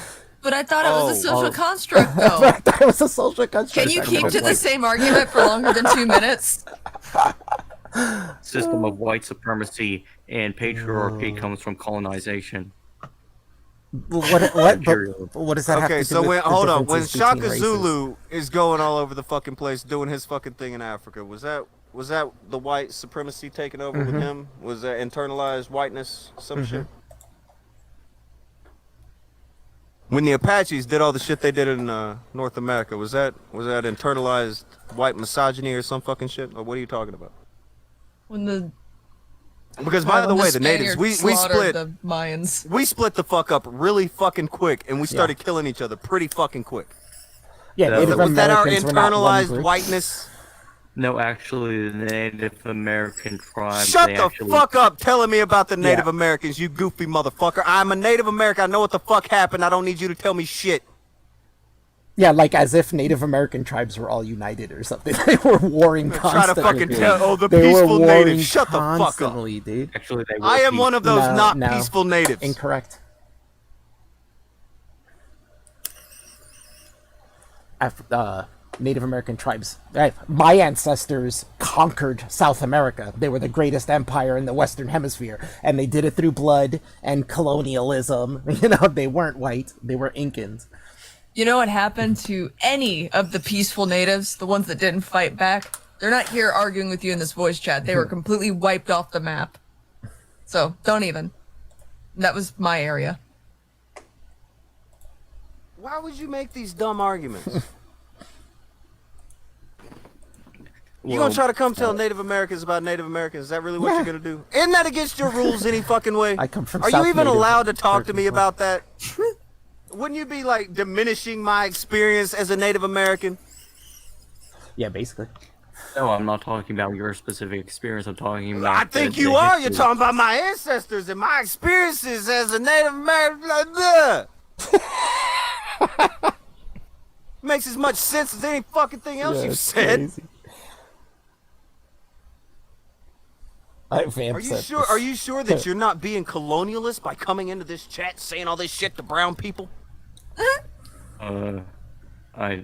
But I thought it was a social construct, though. I thought it was a social construct. Can you keep to the same argument for longer than 2 minutes? system of white supremacy and patriarchy comes from colonization. What does that have to do so with hold the on. When differences between Shaka races? Zulu is going all over the fucking place doing his fucking thing in Africa, was that the white supremacy taking over with him? Was that internalized whiteness, some shit? When the Apaches did all the shit they did in North America, was that internalized white misogyny or some fucking shit? Or what are you talking about? When the Because by the way, the natives, we split the Mayans. We split the fuck up really fucking quick, and we started killing each other pretty fucking quick. Yeah, Native was that our Americans were not one internalized group. whiteness? No, actually, the Native American tribes. Shut the fuck up telling me about the Native Americans, you goofy motherfucker. I'm a Native American. I know what the fuck happened. I don't need you to tell me shit. Yeah, like as if Native American tribes were all united or something. They were warring constantly. Try to fucking tell, the they peaceful were natives. Shut the fuck up. Constantly, dude. Actually, they were I am one of those No. peaceful natives. Incorrect. Native American tribes. My ancestors conquered South America. They were the greatest empire in the Western Hemisphere, and they did it through blood and colonialism. You know, they weren't white; they were Incans. You know what happened to any of the peaceful natives, the ones that didn't fight back? They're not here arguing with you in this voice chat. They were completely wiped off the map. So don't even. That was my area. Why would you make these dumb arguments? You gonna try to come tell Native Americans about Native Americans? Is that really what you're gonna do? Isn't that against your rules any fucking way? I come from Are South you even Native allowed to talk to me American. about that? Wouldn't you be like diminishing my experience as a Native American? Yeah, basically. No, I'm not talking about your specific experience. I'm talking about. I think you are. You're talking about my ancestors and my experiences as a Native American. Blah, blah. Makes as much sense as any fucking thing else you've said. Crazy. Are you sure that you're not being colonialist by coming into this chat saying all this shit to brown people? I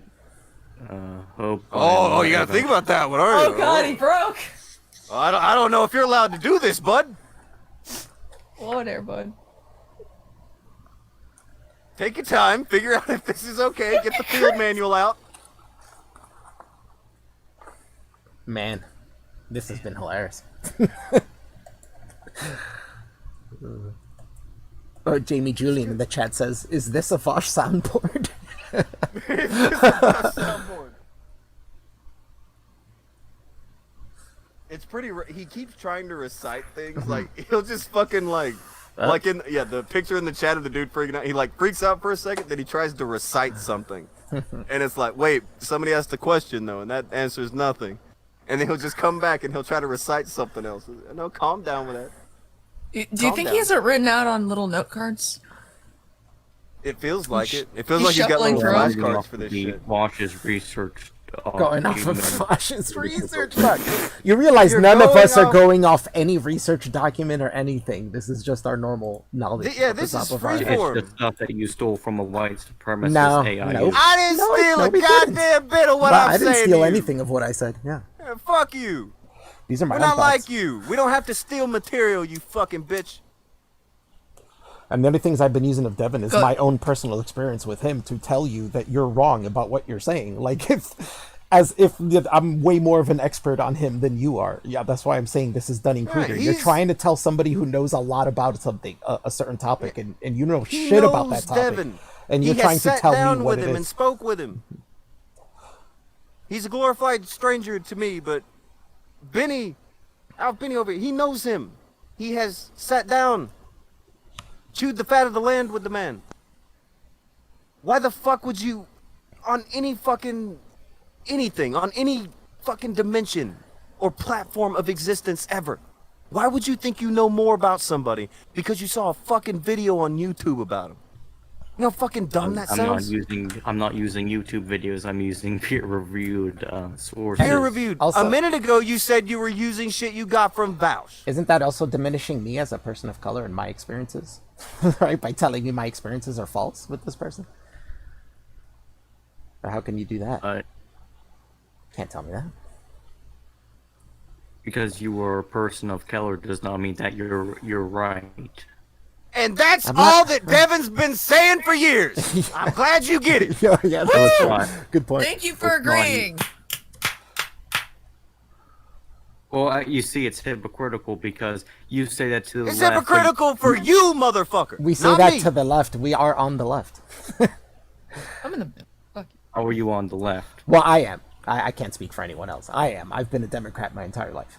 hope. Oh, you gotta think about that one, aren't you? Oh god, he broke! I don't know if you're allowed to do this, bud. Whoa there, bud. Take your time, figure out if this is okay, get the field manual out. Man, this has been hilarious. Oh, Jamie Julian in the chat says, "Is this a Vosh soundboard?" It's pretty. He keeps trying to recite things like he'll just fucking like in the picture in the chat of the dude freaking out. He like freaks out for a second, then he tries to recite something, and it's like, wait, somebody has to question though, and that answers nothing, and then he'll just come back and he'll try to recite something else. No, calm down with that. Do you think he has it written out on little note cards? It feels like it. It feels like he's got little flashcards for this shit. Vosh's research. Going off of Vosh's research. Look, you realize none of us are going off any research document or anything. This is just our normal knowledge. Yeah, this is freeform. It's the stuff that you stole from a white supremacist AI. No. I didn't steal a goddamn bit of what I'm saying. I didn't steal anything of what I said. Yeah. Fuck you. These are my We're own not thoughts. like you. We don't have to steal material, you fucking bitch. And the only things I've been using of Devin is my own personal experience with him to tell you that you're wrong about what you're saying. Like, it's as if I'm way more of an expert on him than you are. Yeah, that's why I'm saying this is Dunning-Kruger. You're trying to tell somebody who knows a lot about something, a certain topic, and you know shit about that topic. Devin. And you're trying to tell me what it is. He has sat down with him and spoke with him. He's a glorified stranger to me, but Benny over here, he knows him. He has sat down, chewed the fat of the land with the man. Why the fuck would you, on any fucking anything, on any fucking dimension or platform of existence ever, why would you think you know more about somebody because you saw a fucking video on YouTube about him? You know how fucking dumb that sounds? I'm not using YouTube videos. I'm using peer-reviewed sources. Peer-reviewed. Also, a minute ago, you said you were using shit you got from Vouch. Isn't that also diminishing me as a person of color and my experiences? Right? By telling me my experiences are false with this person? Or how can you do that? Can't tell me that. because you are a person of color does not mean that you're right. And that's I'm all not- that Devin's been saying for years. I'm glad you get it. Yeah, yeah, that's true. Woo! Good point. Thank you for It's not- agreeing. Well, you see, it's hypocritical because you say that to the It's left. hypocritical for you, motherfucker. We say not that me. to the left. We are on the left. I'm in the middle. Fuck you. How are you on the left? Well, I am. I can't speak for anyone else. I am. I've been a Democrat my entire life.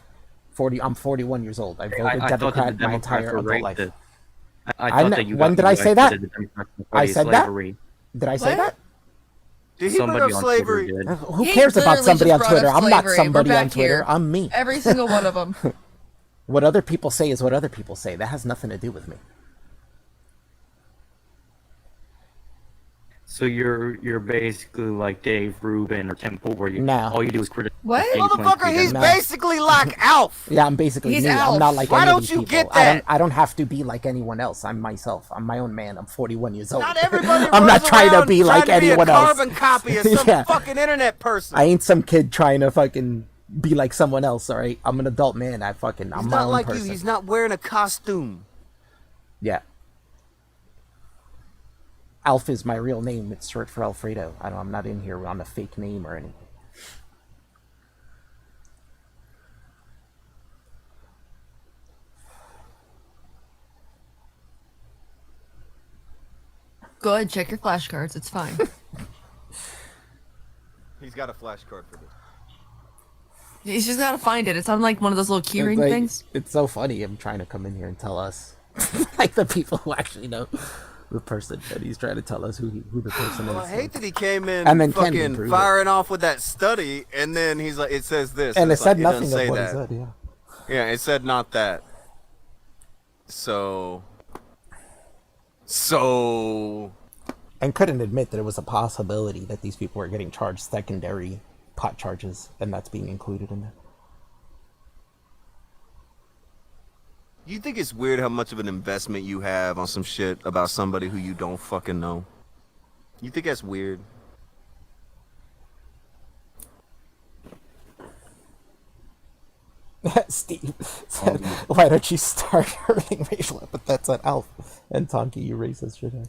I'm 41 years old. I've voted I thought that Democrat the my Democrats entire were adult life. racist. I I thought kn- that you when got did I say that? the Democrats were I fighting said that? slavery. Did I say What? that? Did he bring Somebody up on slavery? Twitter did. Who He cares about literally somebody on just brought Twitter? up I'm not slavery. somebody We're on back Twitter. here. I'm me. Every single one of them. What other people say is what other people say. That has nothing to do with me. So you're basically like Dave Rubin or Temple, where you No. all you do is criticize. What? and you claim to be Motherfucker, he's Democrat. basically like Alf. Yeah, I'm basically He's me. I'm Alf. not like Why any of don't these you people. get that? I don't have to be like anyone else. I'm myself. I'm my own man. I'm 41 years old. Not everybody I'm not runs trying to around be like trying to anyone be a else. carbon copy of some Yeah. fucking internet person. I ain't some kid trying to fucking be like someone else. All right, I'm an adult man. I'm He's my not own like person. you. He's not wearing a costume. Yeah. Alf is my real name. It's short for Alfredo. I'm not in here on a fake name or anything. Go ahead, check your flashcards. It's fine. He's got a flashcard for this. He's just gotta find it. It's on like one of those little keyring Like, things. It's so funny him trying to come in here and tell us, like the people who actually know the person that he's trying to tell us who the person Well, is. I hate that he came in And then can't even fucking prove firing off with that study, and then he's like, it says this. And it It's said like, nothing doesn't of say what that. he said. Yeah. Yeah, it said not that. So. And couldn't admit that it was a possibility that these people were getting charged secondary pot charges, and that's being included in that. You think it's weird how much of an investment you have on some shit about somebody who you don't fucking know? You think that's weird? Steve said, "Why don't you start hurling racial epithets at Alf and Tonki, you racist shithead?"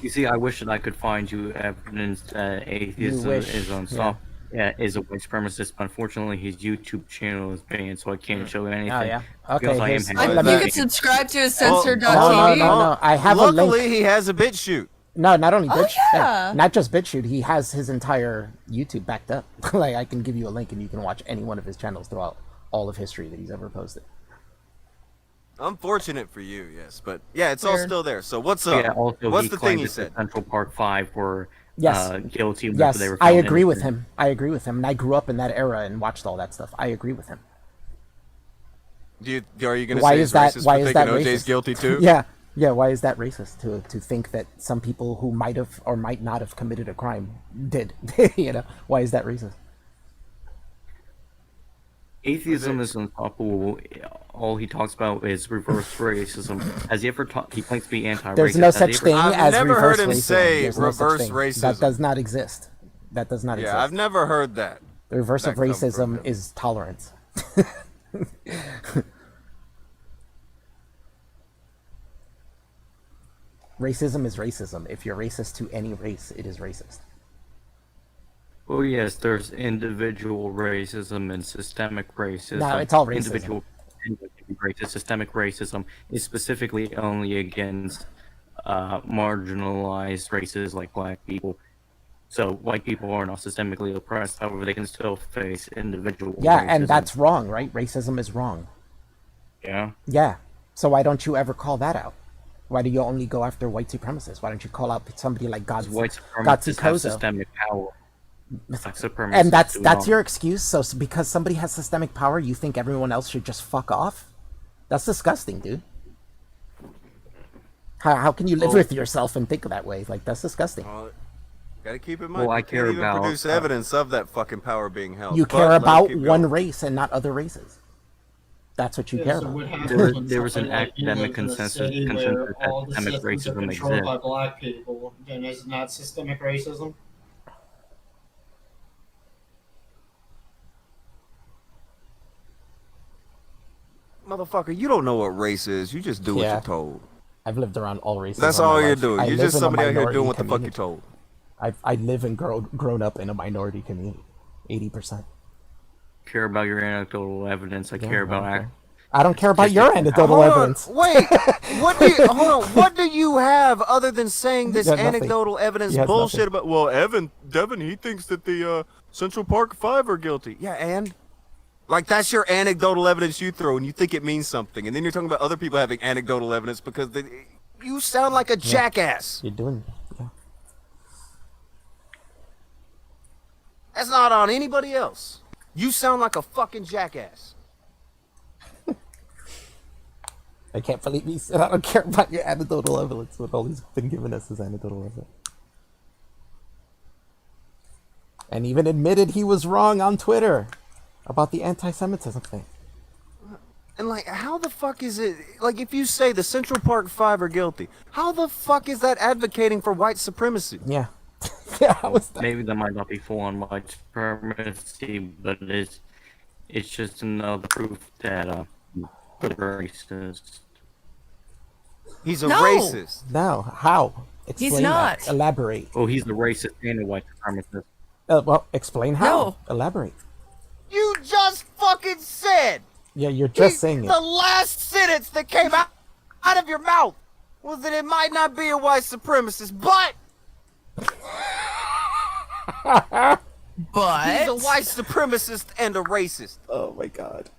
You see, I wish that I could find you evidence that atheism wish, is unstoppable. Yeah, is a white supremacist. But unfortunately, his YouTube channel is banned, so I can't show you anything. Oh yeah. Okay. Because I am Here's, having let You me- can subscribe to his Well, censored.tv. no. I have a Luckily, link. he has a BitChute. No, not only Oh, BitChute. yeah. Not just BitChute. He has his entire YouTube backed up. Like I can give you a link and you can watch any one of his channels throughout all of history that he's ever posted. Unfortunate for you, yes, but yeah, it's all Weird. still there. So what's up? Yeah. Also, what's he the thing claimed you that said? Central Park 5 were Yes. guilty. Whenever Yes, they were I found agree with innocent. him. I agree with him. And I grew up in that era and watched all that stuff. I agree with him. Are you going to Why say is he's that? racist Why for is thinking that OJ's racist? guilty too? Yeah. Why is that racist to think that some people who might have or might not have committed a crime did? Why is that racist? Atheism is unstoppable. All he talks about is reverse racism. Has he ever taught? He claims to be anti-racist. There's no Has he such ever- thing I've as never reverse heard him racism. say There's no such reverse thing. racism. That does not exist. That does not exist. Yeah, I've never heard that. The reverse of that come from racism him. is tolerance. Racism is racism. If you're racist to any race, it is racist. Well, yes, there's individual racism and systemic racism. No, it's all racism. Individual racist, systemic racism is specifically only against marginalized races like black people. So white people are not systemically oppressed. However, they can still face individual Yeah, racism. and that's wrong, right? Racism is wrong. Yeah. Yeah. So why don't you ever call that out? Why do you only go after white supremacists? Why don't you call out somebody like White Gotsi supremacists have Kozo? systemic power. Black supremacists And that's do that's not. your excuse? So because somebody has systemic power, you think everyone else should just fuck off? That's disgusting, dude. How can you live Well- with yourself and think that way? Like, that's disgusting. Gotta keep in mind. Well, I you can't care even about, produce evidence of that fucking power being held. You But care let it about keep one going. race and not other races. That's what you Yeah, care so about. what happens There- when there was an somebody like you academic lives in a consensus city where that all the systemic systems are racism controlled by exists. black people? Then is it not systemic racism? Motherfucker, you don't know what race is. You just do what Yeah. you're told. I've lived around all races. That's all my all you're life. doing. I You're live just in a somebody out here minority doing what the fuck you're community. told. I live and grown up in a minority community. 80%. Care about your anecdotal evidence. I Yeah, care about. okay. I don't care about your anecdotal Hold on, evidence. wait. Hold on. What do you have other than saying this You got nothing. anecdotal evidence You have bullshit nothing. about? Well, Devin, he thinks that the Central Park Five are guilty. Yeah, and like that's your anecdotal evidence you throw, and you think it means something, and then you're talking about other people having anecdotal evidence because you sound like a jackass. You're doing. Yeah. That's not on anybody else. You sound like a fucking jackass. I can't believe he said I don't care about your anecdotal evidence when all he's been giving us is anecdotal evidence. And even admitted he was wrong on Twitter about the anti-Semitism thing. And like, how the fuck is it? Like, if you say the Central Park Five are guilty, how the fuck is that advocating for white supremacy? Yeah. Yeah, how was that? Maybe that might not be full-on white supremacy, but it's just another proof that racist. He's a No. racist. No, how? Explain He's that. not. Elaborate. Oh, he's the racist and a white supremacist. Well, explain how. No. Elaborate. You just fucking said. Yeah, you're just saying it. The last sentence that came out of your mouth was that it might not be a white supremacist, but he's a white supremacist and a racist. Oh my god.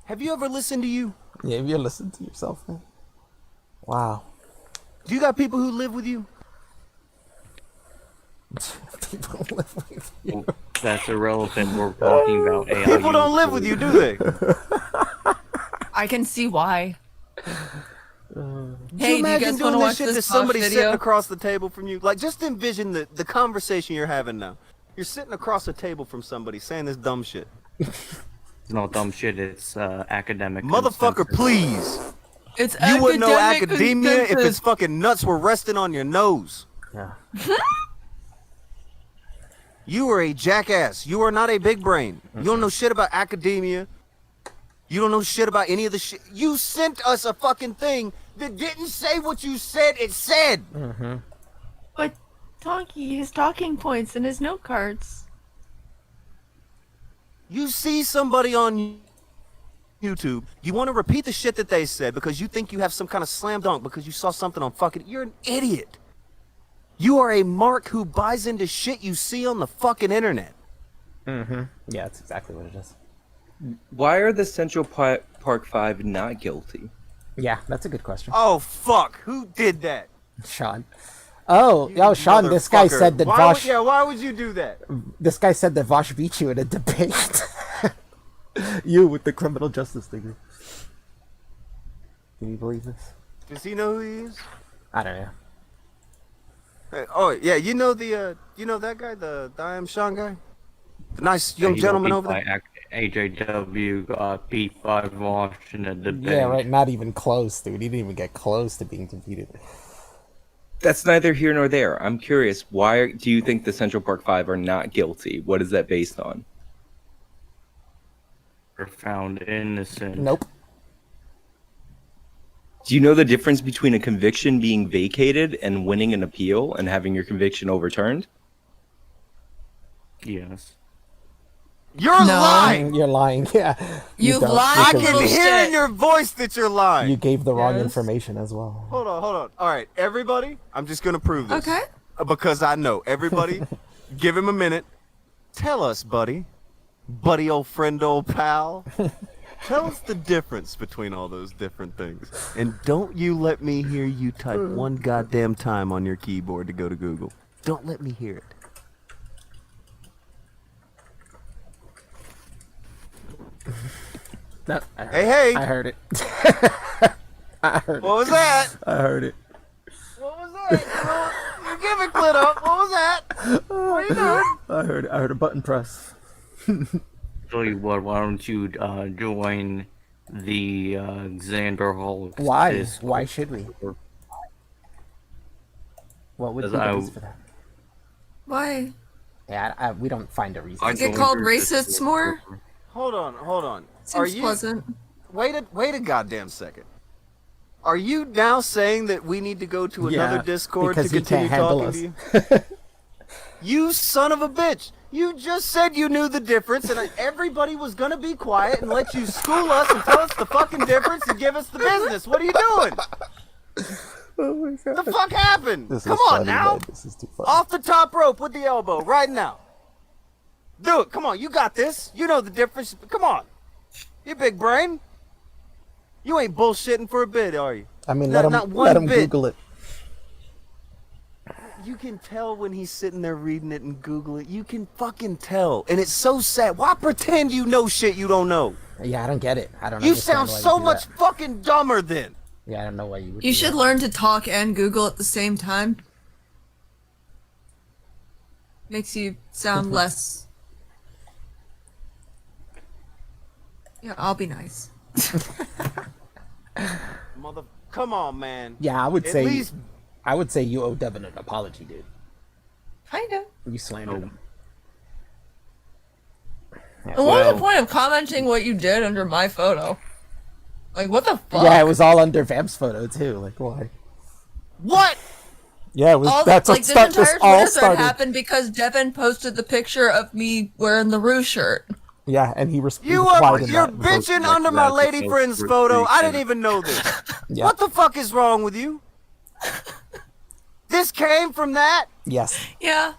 Have you ever listened to you? Yeah, have you listened to yourself, man? Wow. Do you got people who live with you? People live with you. Well, that's irrelevant. We're talking about AI. People don't live with you, do they? I can see why. Do Hey, you do you imagine guys want doing to this watch shit to this somebody video? sitting across the table from you? Like, just envision the conversation you're having now. You're sitting across the table from somebody saying this dumb shit. It's not dumb shit. It's academic. Motherfucker, consensus. please. It's You wouldn't know academic academia if consensus. its fucking nuts were resting on your nose. Yeah. You are a jackass. You are not a big brain. You don't know shit about academia. You don't know shit about any of the shit. You sent us a fucking thing that didn't say what you said it said. But Donkey, his talking points and his note cards. You see somebody on YouTube, you want to repeat the shit that they said because you think you have some kind of slam dunk because you saw something on fucking... You're an idiot. You are a mark who buys into shit you see on the fucking internet. Yeah, that's exactly what it is. Why are the Central Park Five not guilty? Yeah, that's a good question. Oh, fuck. Who did that? Sean. Oh, Sean, this guy Motherfucker. said that Vosh... Why would you do that? This guy said that Vosh beat you in a debate. You with the criminal justice degree. Can you believe this? Does he know who he is? I don't know. Oh, yeah, you know that guy, the I Am Sean guy? The nice young He got gentleman beat over there? by AJW got beat by Vosh in a debate. Yeah, right. Not even close, dude. He didn't even get close to being defeated. That's neither here nor there. I'm curious, why do you think the Central Park Five are not guilty? What is that based on? Were found innocent. Nope. Do you know the difference between a conviction being vacated and winning an appeal and having your conviction overturned? Yes. You're lying! You're lying, yeah. You don't, lied. I because can Bullshit. hear in your voice that you're lying. You gave the wrong Yes. information as well. Hold on. All right, everybody, I'm just going to prove this. Okay. Because I know. Everybody, give him a minute. Tell us, buddy. Buddy, old friend, old pal. Tell us the difference between all those different things. And don't you let me hear you type one goddamn time on your keyboard to go to Google. Don't let me hear it. No, Hey. I heard it. I heard What was that? I heard it. What was that? You give it clit up. What was that? What are you doing? I heard a button press. Tell you what, why don't you join the Xander Hall? Why? Discord? Why should we? What would be Because the I- reason for that? Why? Yeah, we don't find a reason. I Get joined called your racists Discord more? server. Hold on. Seems Are pleasant. wait a goddamn second. Are you now saying that we need to go to another Discord to continue talking to you? You son of a bitch! You just said you knew the difference, and everybody was gonna be quiet and let you school us and tell us the fucking difference and give us the business. What are you doing? Oh my God. The fuck happened? This Come is on funny, now. man. This is too funny. Off the top rope with the elbow right now. Do it. Come on, you got this. You know the difference. Come on. You big brain. You ain't bullshitting for a bit, are you? I mean, Not let him bit. Google it. You can tell when he's sitting there reading it and Google it. You can fucking tell. And it's so sad. Why pretend you know shit you don't know? Yeah, I don't get it. I don't. You understand sound why so do much that. fucking dumber then. Yeah, I don't know why you would. You do should that. learn to talk and Google at the same time. Makes you sound less. Yeah, I'll be nice. Come on, man. Yeah, I would At say. least I would say you owe Devin an apology, dude. Kinda. You slandered him. And what was the point of commenting what you did under my photo? Like, what the fuck? Yeah, it was all under Vamp's photo too. Like, why? What? Yeah, it was. All, That's like, what this started. entire This all Twitter thread started. happened because Devin posted the picture of me wearing the Rue shirt. Yeah, and he you're replied in that. bitching under my lady friend's photo. I didn't even know this. Yeah. What the fuck is wrong with you? This came from that? Yes. Yeah.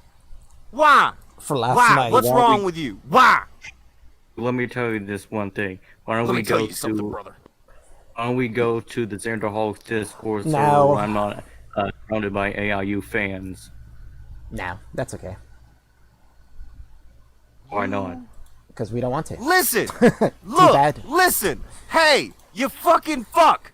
Why? For last Why? night. What's yeah. wrong with you? Why? Let me tell you this one thing. Why don't Let we me tell go you something, to? brother. Why don't we go to the Xander Hulk Discord No. server where I'm not surrounded by AIU fans? No, that's okay. Why not? Because we don't want to. Listen. Too Look. bad. Listen. Hey, you fucking fuck.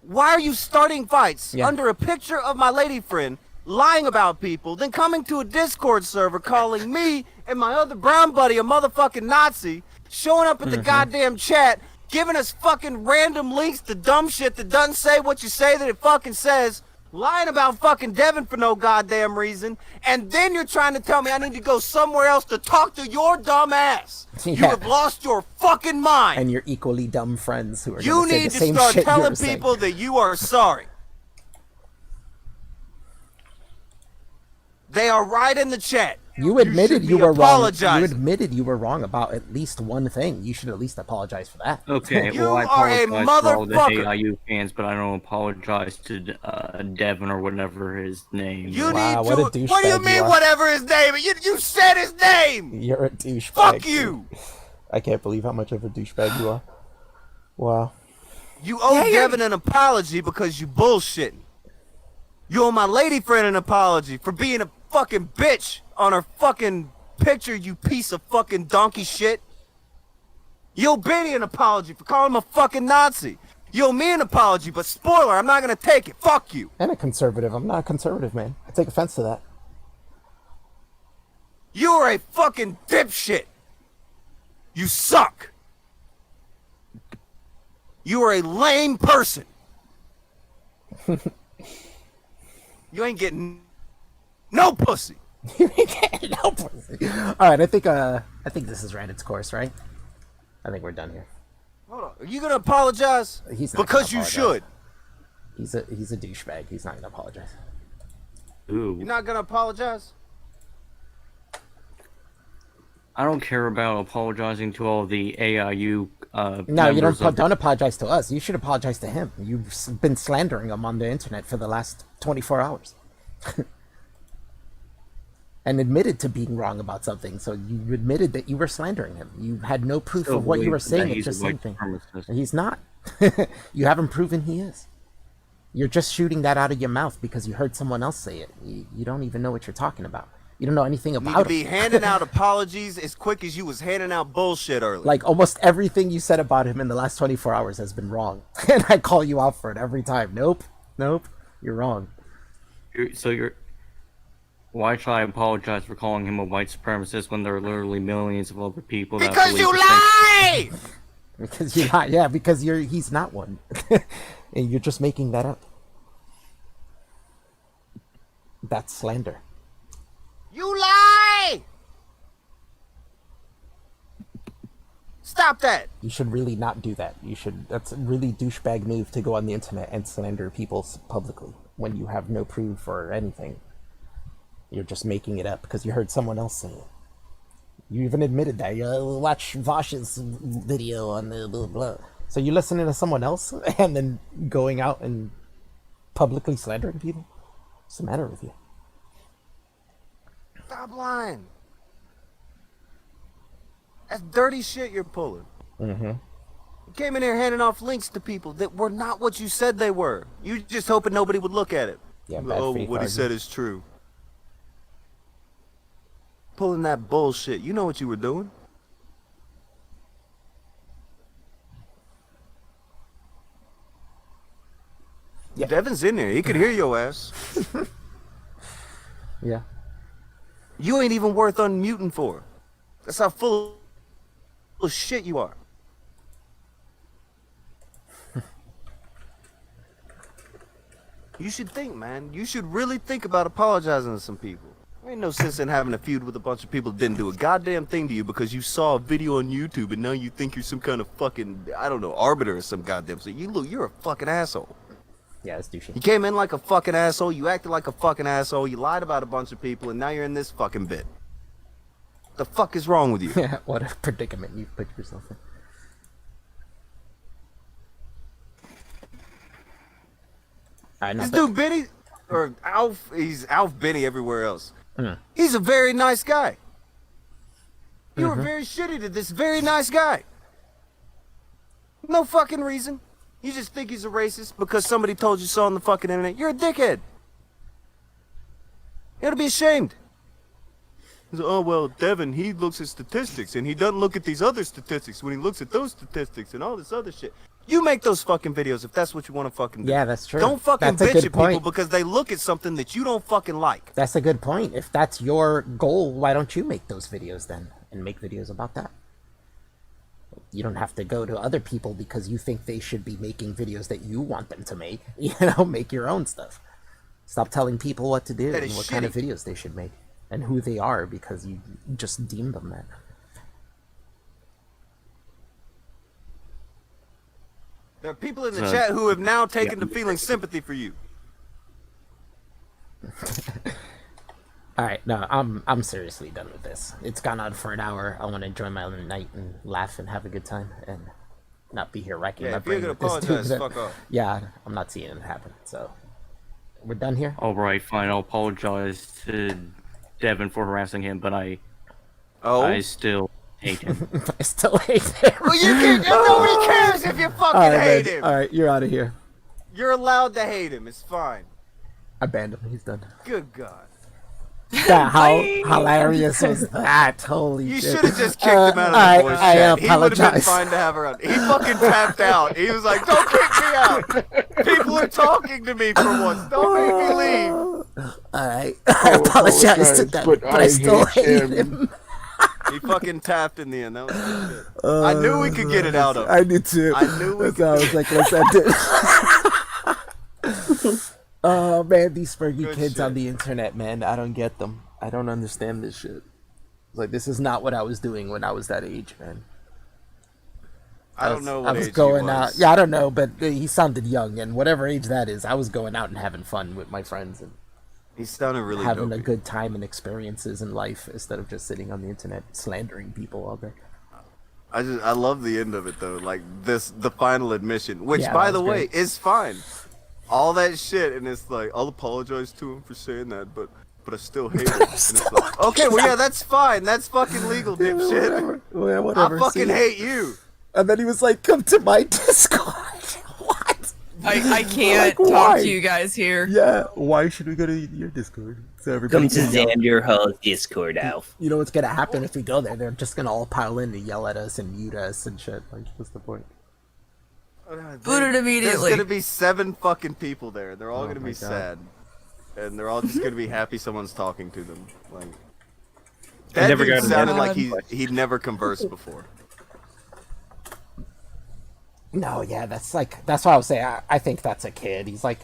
Why are you starting fights under a picture of my lady friend, lying about people, then coming to a Discord server calling me and my other brown buddy a motherfucking Nazi, showing up at the goddamn chat, giving us fucking random links to dumb shit that doesn't say what you say that it fucking says, lying about fucking Devin for no goddamn reason, and then you're trying to tell me I need to go somewhere else to talk to your dumb ass. You Yeah. have lost your fucking mind. And your equally dumb friends who are You gonna say need the to same start shit telling you're saying. people that you are sorry. They are right in the chat. You admitted should you be were wrong. You apologizing. admitted you were wrong about at least one thing. You should at least apologize for that. Okay, You well, I are a apologize for all the motherfucker. AIU fans, but I don't apologize to Devin or whatever his name. You Wow, need what a to. douchebag What do you you mean, are. whatever his name? You said his name. You're a douchebag. Fuck dude. you. I can't believe how much of a douchebag you are. Wow. You owe Devin an apology because you bullshitting. You owe my lady friend an apology for being a fucking bitch on her fucking picture, you piece of fucking donkey shit. You owe Benny an apology for calling him a fucking Nazi. You owe me an apology, but spoiler, I'm not gonna take it. Fuck you. And a conservative. I'm not a conservative, man. I take offense to that. You are a fucking dipshit. You suck. You are a lame person. You ain't getting no pussy. You ain't getting no pussy. All right, I think this has ran its course, right? I think we're done here. Hold on. Are you gonna apologize? He's not Because gonna you should. apologize. He's a douchebag. He's not gonna apologize. Ooh. You're not gonna apologize? I don't care about apologizing to all the AIU No, you members of don't apologize to us. You should apologize to him. You've been slandering him on the internet for the last 24 hours. And admitted to being wrong about something. So you admitted that you were slandering him. You had no proof Still of what you were believe that saying. It's he's just a white something. supremacist. He's not. You haven't proven he is. You're just shooting that out of your mouth because you heard someone else say it. You don't even know what you're talking about. You don't know anything You need about to be him. handing out apologies as quick as you was handing out bullshit earlier. Like almost everything you said about him in the last 24 hours has been wrong. And I call you out for it every time. Nope. You're wrong. Why should I apologize for calling him a white supremacist when there are literally millions of other people that because believe you the same- lie! Because you're not. Yeah, because he's not one. And you're just making that up. That's slander. You lie! Stop that. You should really not do that. That's a really douchebag move to go on the internet and slander people publicly when you have no proof or anything. You're just making it up because you heard someone else say it. You even admitted that. You watch Vosh's video on the blah, blah. So you're listening to someone else and then going out and publicly slandering people? What's the matter with you? Stop lying. That's dirty shit you're pulling. Mm-hmm. You came in here handing off links to people that were not what you said they were. You just hoping nobody would look at it. Yeah, oh, what he said is true. Pulling that bullshit. You know what you were doing. Yeah. Devin's in there. He could hear your ass. Yeah. You ain't even worth unmuting for. That's how full of shit you are. You should think, man. You should really think about apologizing to some people. There ain't no sense in having a feud with a bunch of people that didn't do a goddamn thing to you because you saw a video on YouTube and now you think you're some kind of fucking, I don't know, arbiter or some goddamn thing. You're a fucking asshole. Yeah, that's douchey. You came in like a fucking asshole, you acted like a fucking asshole, you lied about a bunch of people, and now you're in this fucking bit. The fuck is wrong with you? Yeah, what a predicament you've put yourself in. This dude Benny, or Alf, he's Alf Benny everywhere else. He's a very nice guy. You were very shitty to this very nice guy. No fucking reason. You just think he's a racist because somebody told you so on the fucking internet. You're a dickhead. You ought to be ashamed. He's like, oh, well, Devin, he looks at statistics, and he doesn't look at these other statistics when he looks at those statistics and all this other shit. You make those fucking videos if that's what you want to fucking do. Yeah, that's true. Don't fucking That's a bitch good at people point. because they look at something that you don't fucking like. That's a good point. If that's your goal, why don't you make those videos then? And make videos about that. You don't have to go to other people because you think they should be making videos that you want them to make. You know, make your own stuff. Stop telling people what to do and what kind of videos they should make. And who they are because you just deem them that. There are people in the chat who have now taken to feeling sympathy for you. All right, no, I'm seriously done with this. It's gone on for an hour. I want to enjoy my own night and laugh and have a good time and not be here wrecking my brain with this apologize, dude. fuck off. Yeah, I'm not seeing it happen. So we're done here. All right, fine. I'll apologize to Devin for harassing him, but I still hate him. I still hate him. Well, you can. Nobody cares if you fucking hate him. All right, you're out of here. You're allowed to hate him. It's fine. I banned him. He's done. Good God. Yeah, how hilarious was that? Holy shit. You should have just kicked him out of the voice chat. I He would have been apologize. fine to have around. He fucking tapped out. He was like, don't kick me out. People are talking to me for once. Don't make me leave. Alright, I apologize to that, but I still hate him. He fucking tapped in the end. That was good shit. I knew we could get it out of him. I did too. I knew we could. I was like, let's end it. Oh man, these Spurgy Good kids shit. on the internet, man. I don't get them. I don't understand this shit. Like, this is not what I was doing when I was that age, man. I don't know what I was age going he out. was. Yeah, I don't know, but he sounded young, and whatever age that is, I was going out and having fun with my friends and He sounded really having dopey. a good time and experiences in life instead of just sitting on the internet slandering people all day. I love the end of it though, like the final admission, which Yeah, by that the was way great. is fine. All that shit, and it's like, I'll apologize to him for saying that, but I still hate him. And it's like, okay, well yeah, that's fine. That's fucking legal, dipshit. Yeah, whatever. I fucking See? hate you. And then he was like, "Come to my Discord." What? I can't Like, talk why? to you guys here. Yeah. Why should we go to your Discord? So everybody Come to can yell. Xander Hall's Discord, Alf. You know what's gonna happen if we go there? They're just gonna all pile in to yell at us and mute us and shit. Like, what's the point? Boot it immediately. There's gonna be 7 fucking people there. They're all Oh gonna my be God. sad, and they're all just gonna be happy someone's talking to them. Like I that never dude got an sounded answer. like he'd never conversed before. No, yeah, that's why I was saying. I think that's a kid. He's like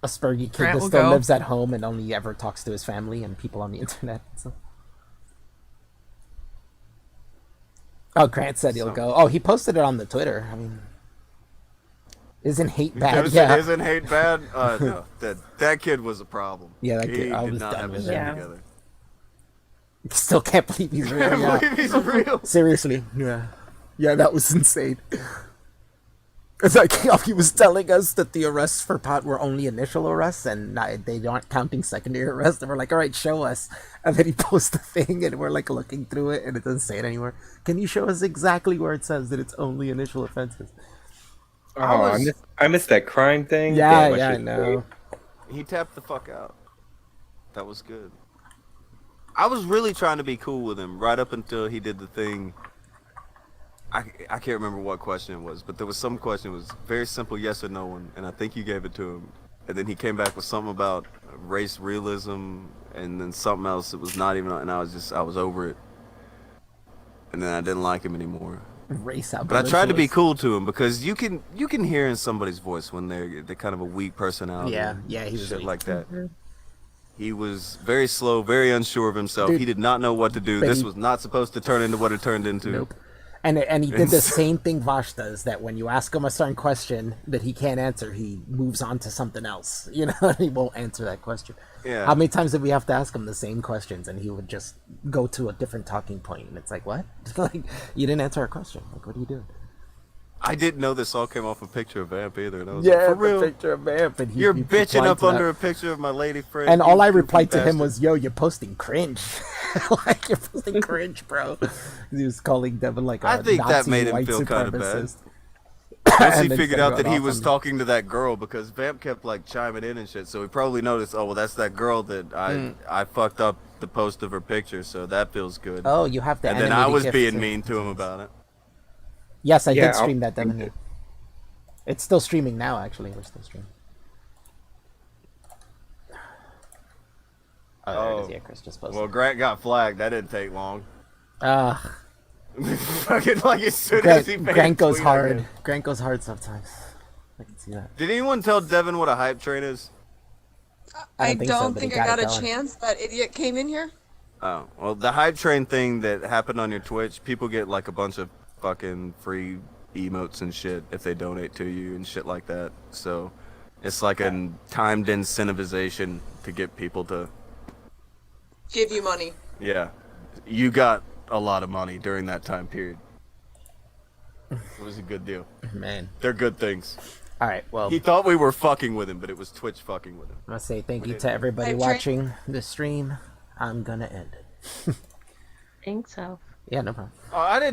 a Spurgy kid Grant that will still go. lives at home and only ever talks to his family and people on the internet. So. Oh, Grant said he'll go. Oh, he posted it on the Twitter. I mean, isn't hate bad? Yeah. Isn't hate bad? No, that kid was a problem. Yeah, that he kid. I did was not done have with his him. shit Yeah. together. Still can't believe he's real. Can't Yeah. believe he's real. Seriously. Yeah. Yeah, that was insane. It's like he was telling us that the arrests for pot were only initial arrests and they aren't counting secondary arrests. And we're like, all right, show us. And then he posts the thing and we're like looking through it and it doesn't say it anywhere. Can you show us exactly where it says that it's only initial offenses? Oh, I missed that crime thing. Yeah, Damn, yeah, I should- know. He tapped the fuck out. That was good. I was really trying to be cool with him right up until he did the thing. I can't remember what question it was, but there was some question. It was very simple yes or no one, and I think you gave it to him. And then he came back with something about race realism, and then something else that was not even, and I was over it. And then I didn't like him anymore. Race out. But I tried to be cool to him because you can hear in somebody's voice when they're kind of a weak personality. Yeah, yeah, he was shit weak. like that. He was very slow, very unsure of himself. Dude, he did not know what to do. but This he- was not supposed to turn into what it turned into. Nope. And he did the same thing Vosh does, that when you ask him a certain question that he can't answer, he moves on to something else. You know, he won't answer that question. Yeah. How many times did we have to ask him the same questions and he would just go to a different talking point? And it's like, what? Like, you didn't answer our question. Like, what are you doing? I didn't know this all came off a picture of Vamp either. And I was like, for real? picture of Vamp. And You're he bitching replied up to that. under a picture of my lady friend. And all you I goofy replied to him bastard. was, yo, you're posting cringe. Like, you're posting cringe, bro. He was calling Devin like a I think that Nazi made him white feel kind of bad. supremacist. Once he And then figured said out run that he off was on me. talking to that girl, because Vamp kept like chiming in and shit, so he probably noticed, oh well, that's that girl that I fucked up the post of her picture, so that feels good. Oh, you have to. And then I was being mean to him about it. Yes, I Yeah, did stream that, Devin. It's still streaming now, actually. We're still streaming. Oh, there it is. Yeah, Chris just posted. Well, Grant got flagged. That didn't take long. Fucking like as soon as he made Grant a goes tweet, I hard. did. Grant goes hard sometimes. I can see that. Did anyone tell Devin what a hype train is? I think so, don't but he think I got it got a going. chance. That idiot came in here. Oh, well, the hype train thing that happened on your Twitch, people get like a bunch of fucking free emotes and shit if they donate to you and shit like that. So it's like a timed incentivization to get people to, Give you money. yeah. You got a lot of money during that time period. It was a good deal. Man. They're good things. All right, well, He thought we were fucking with him, but it was Twitch fucking with him. I say thank you didn't. to everybody Hype train. watching the stream. I'm gonna end it. think so. Yeah, no problem. Oh, I didn't